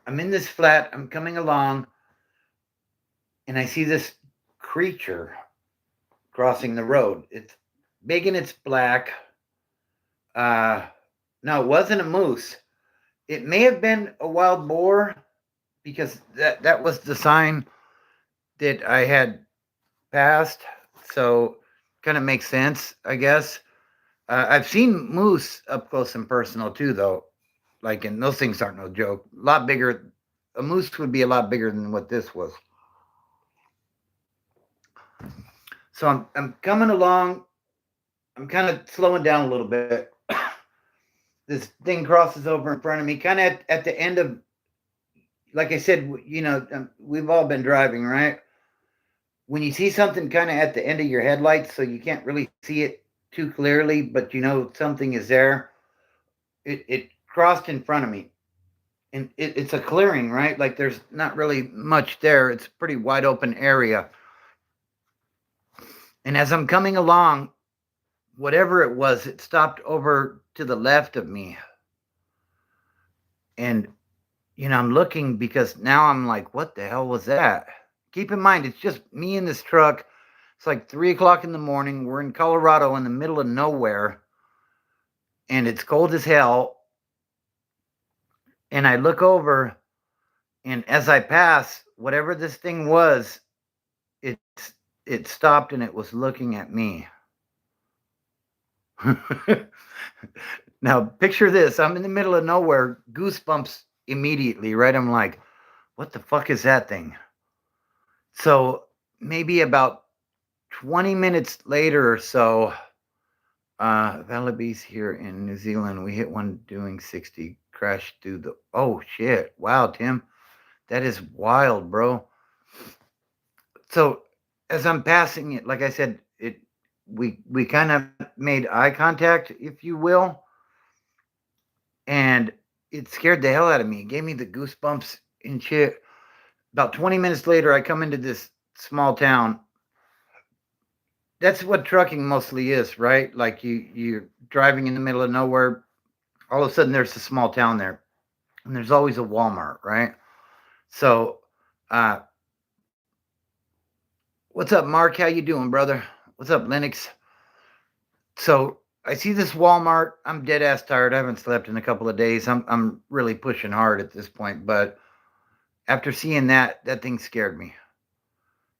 in this flat. I'm coming along, and I see this creature crossing the road. It's big and it's black. No, it wasn't a moose. It may have been a wild boar, because that was the sign that I had passed. So kind of makes sense, I guess. I've seen moose up close and personal too, though. Like, and those things aren't no joke. A lot bigger. A moose would be a lot bigger than what this was. So I'm coming along. I'm kind of slowing down a little bit. This thing crosses over in front of me, kind of at the end of like I said, we've all been driving, right? When you see something kind of at the end of your headlights, so you can't really see it too clearly, but you know something is there. It crossed in front of me, and it's a clearing, right? Like there's not really much there. It's a pretty wide open area. And as I'm coming along, whatever it was, it stopped over to the left of me. And, I'm looking because now I'm like, what the hell was that? Keep in mind, it's just me in this truck. It's like 3 o'clock in the morning. We're in Colorado in the middle of nowhere, and it's cold as hell. And I look over, and as I pass, whatever this thing was, it it stopped and it was looking at me. Now, picture this. I'm in the middle of nowhere, goosebumps immediately, right? I'm like, what the fuck is that thing? So maybe about 20 minutes later or so, Wallabies here in New Zealand, we hit one doing 60, crashed through the. Oh shit! Wow, Tim, that is wild, bro. So as I'm passing it, like I said, we kind of made eye contact, if you will, and it scared the hell out of me. It gave me the goosebumps and shit. About 20 minutes later, I come into this small town. That's what trucking mostly is, right? Like you're driving in the middle of nowhere. All of a sudden, there's a small town there, and there's always a Walmart, right? So, uh, what's up, Mark? How you doing, brother? What's up, Lennox? So I see this Walmart. I'm dead ass tired. I haven't slept in a couple of days. I'm really pushing hard at this point, but after seeing that thing scared me.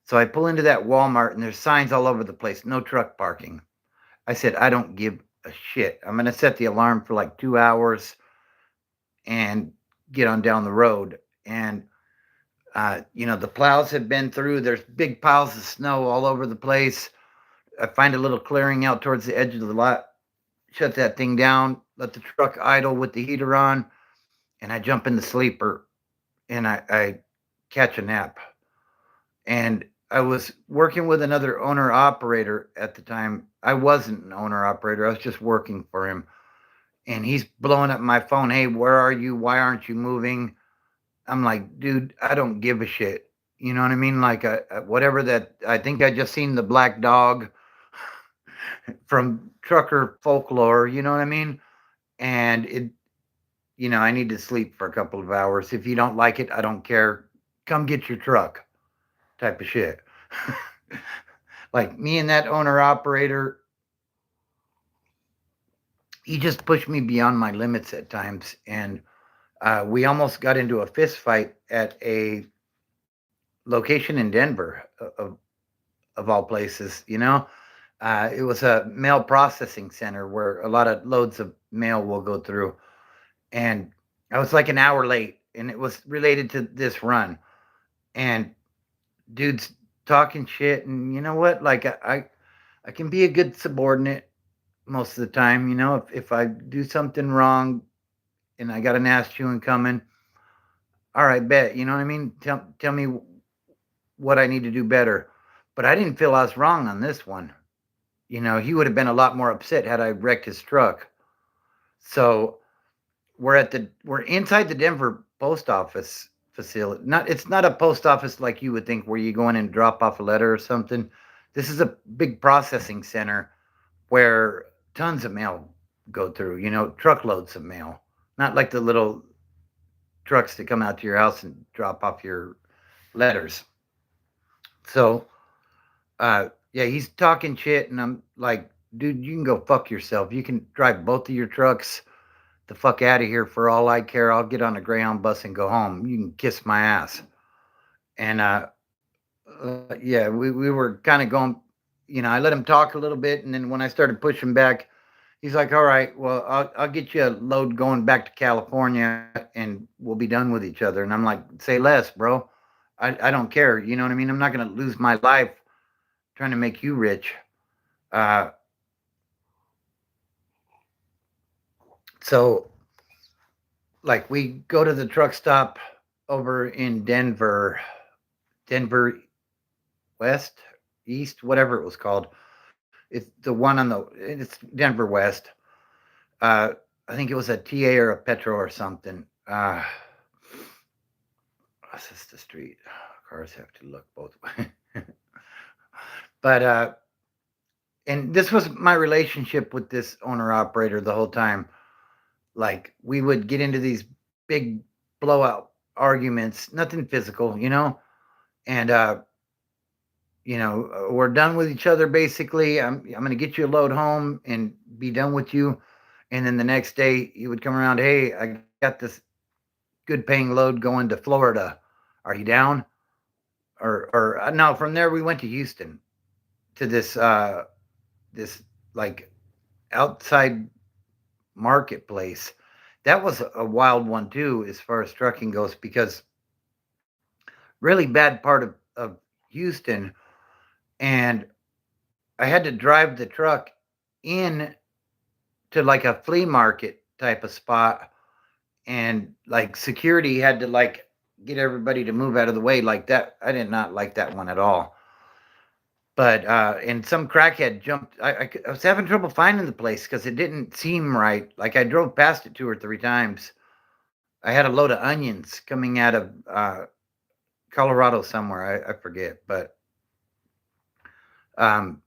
So I pull into that Walmart and there's signs all over the place, no truck parking. I said, I don't give a shit. I'm going to set the alarm for like 2 hours and get on down the road. And, the plows have been through. There's big piles of snow all over the place. I find a little clearing out towards the edge of the lot, shut that thing down, let the truck idle with the heater on, and I jump in the sleeper and I catch a nap. And I was working with another owner operator at the time. I wasn't an owner operator, I was just working for him. And he's blowing up my phone. Hey, where are you? Why aren't you moving? I'm like, dude, I don't give a shit. You know what I mean? Like, whatever that, I think I just seen the black dog from trucker folklore. You know what I mean? And I need to sleep for a couple of hours. If you don't like it, I don't care. Come get your truck, type of shit. Like me and that owner operator, he just pushed me beyond my limits at times. And we almost got into a fist fight at a location in Denver, of all places, It was a mail processing center where a lot of loads of mail will go through. And I was like an hour late, and it was related to this run. And dudes talking shit, and you know what? Like I can be a good subordinate most of the time. If I do something wrong and I got an ass chewing coming, all right, bet. You know what I mean? Tell me what I need to do better. But I didn't feel I was wrong on this one. He would have been a lot more upset had I wrecked his truck. So we're inside the Denver post office facility. It's not a post office like you would think where you go in and drop off a letter or something. This is a big processing center where tons of mail go through, truckloads of mail. Not like the little trucks that come out to your house and drop off your letters. So, yeah, he's talking shit, and I'm like, dude, you can go fuck yourself. You can drive both of your trucks the fuck out of here for all I care. I'll get on a Greyhound bus and go home. You can kiss my ass. And yeah, we were kind of going, I let him talk a little bit. And then when I started pushing back, he's like, all right, well, I'll get you a load going back to California and we'll be done with each other. And I'm like, say less, bro. I don't care. You know what I mean? I'm not going to lose my life trying to make you rich. So like we go to the truck stop over in Denver West, East, whatever it was called. It's the one on it's Denver West. Uh, I think it was a TA or a Petro or something. What's this the street? Cars have to look both ways. But and this was my relationship with this owner operator the whole time. Like we would get into these big blowout arguments, nothing physical, and we're done with each other basically. I'm going to get you a load home and be done with you. And then the next day he would come around, hey, I got this good paying load going to Florida. Are you down? Or no, from there we went to Houston to this like outside marketplace. That was a wild one too, as far as trucking goes, because really bad part of Houston. And I had to drive the truck in to like a flea market type of spot. And like security had to like get everybody to move out of the way like that. I did not like that one at all. But and some crackhead jumped. I was having trouble finding the place because it didn't seem right. Like I drove past it 2 or 3 times. I had a load of onions coming out of Colorado somewhere. I forget, but um,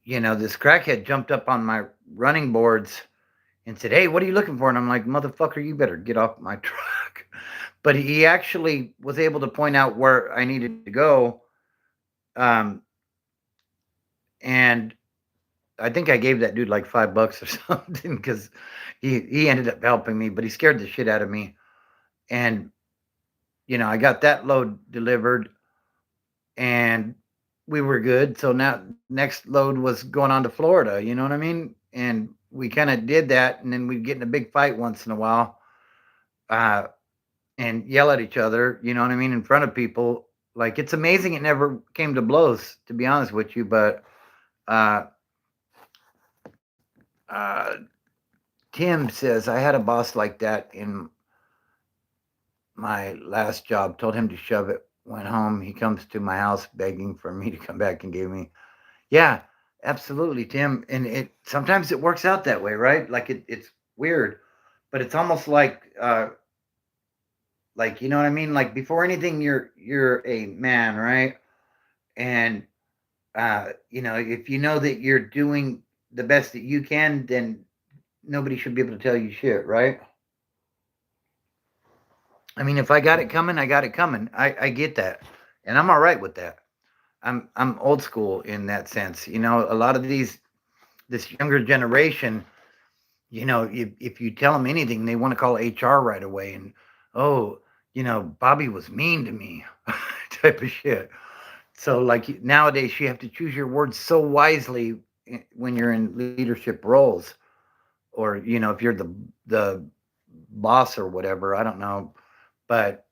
this crackhead jumped up on my running boards and said, "Hey, what are you looking for?" And I'm like, "Motherfucker, you better get off my truck." But he actually was able to point out where I needed to go. And I think I gave that dude like $5 or something because he ended up helping me, but he scared the shit out of me. And I got that load delivered, and we were good. So now next load was going on to Florida. You know what I mean? And we kind of did that, and then we'd get in a big fight once in a while, and yell at each other. You know what I mean? In front of people. Like it's amazing it never came to blows, to be honest with you. But Tim says, I had a boss like that in my last job, told him to shove it, went home. He comes to my house begging for me to come back and give me. Yeah, absolutely, Tim. And sometimes it works out that way, right? Like it's weird, but it's almost like you know what I mean? Like before anything, you're a man, right? And if you know that you're doing the best that you can, then nobody should be able to tell you shit, right? I mean, if I got it coming, I got it coming. I get that, and I'm all right with that. I'm old school in that sense. A lot of this younger generation, if you tell them anything, they want to call HR right away, and oh, Bobby was mean to me, type of shit. So like nowadays, you have to choose your words so wisely when you're in leadership roles, or if you're the boss or whatever. I don't know, but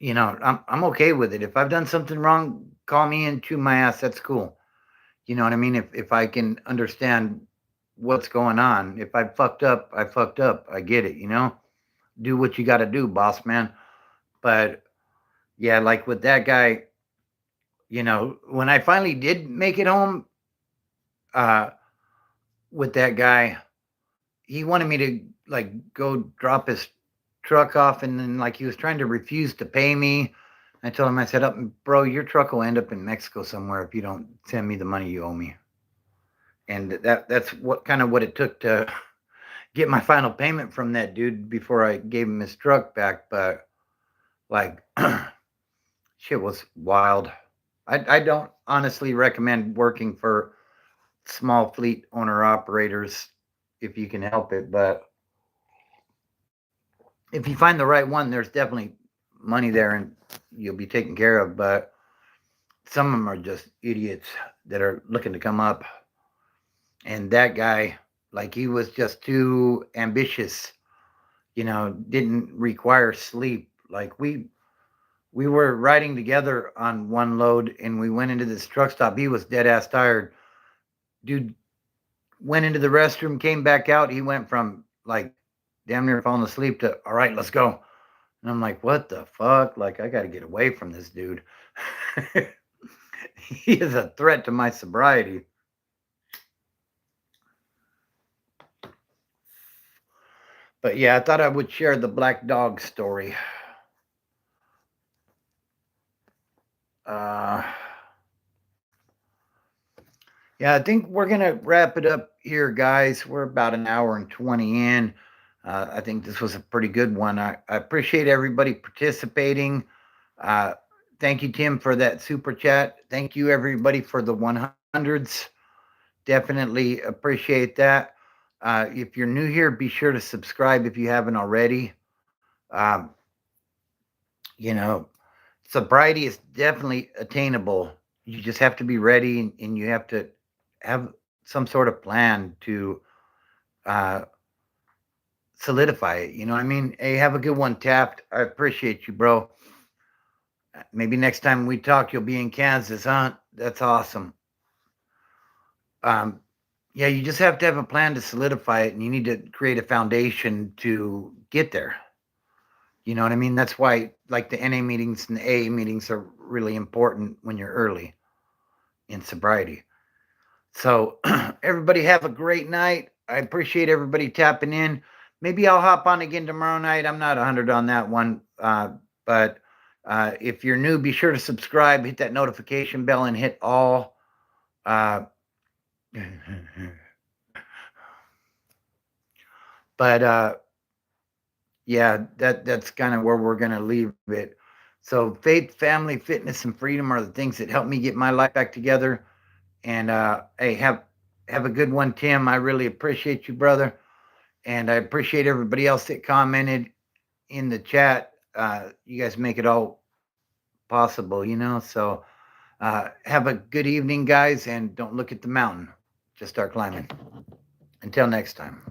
I'm okay with it. If I've done something wrong, call me and chew my ass. That's cool. You know what I mean? If I can understand what's going on. If I fucked up, I fucked up. I get it. Do what you got to do, boss man. But yeah, like with that guy, when I finally did make it home, uh, with that guy, he wanted me to like go drop his truck off, and then like he was trying to refuse to pay me. I told him, I said, bro, your truck will end up in Mexico somewhere if you don't send me the money you owe me. And that's what it took to get my final payment from that dude before I gave him his truck back. But like shit was wild. I don't honestly recommend working for small fleet owner operators if you can help it, but if you find the right one, there's definitely money there and you'll be taken care of. But some of them are just idiots that are looking to come up. And that guy, like he was just too ambitious, didn't require sleep. Like we were riding together on one load and we went into this truck stop. He was dead ass tired. Dude went into the restroom, came back out. He went from like damn near falling asleep to, all right, let's go. And I'm like, what the fuck? Like, I got to get away from this dude. He is a threat to my sobriety. But yeah, I thought I would share the black dog story. Yeah, I think we're going to wrap it up here, guys. We're about an hour and 20 in. I think this was a pretty good one. I appreciate everybody participating. Thank you, Tim, for that super chat. Thank you, everybody, for the 100s. Definitely appreciate that. If you're new here, be sure to subscribe if you haven't already. Um, sobriety is definitely attainable. You just have to be ready, and you have to have some sort of plan to solidify it. You know what I mean? Hey, have a good one, Taft. I appreciate you, bro. Maybe next time we talk, you'll be in Kansas, huh? That's awesome. Yeah, you just have to have a plan to solidify it, and you need to create a foundation to get there. You know what I mean? That's why, like, the NA meetings and the AA meetings are really important when you're early in sobriety. So, everybody have a great night. I appreciate everybody tapping in. Maybe I'll hop on again tomorrow night. I'm not 100 on that one. But if you're new, be sure to subscribe, hit that notification bell, and hit all. But yeah, that's kind of where we're going to leave it. So faith, family, fitness, and freedom are the things that help me get my life back together. And hey, have a good one, Tim. I really appreciate you, brother. And I appreciate everybody else that commented in the chat. You guys make it all possible, So have a good evening, guys, and don't look at the mountain. Just start climbing. Until next time.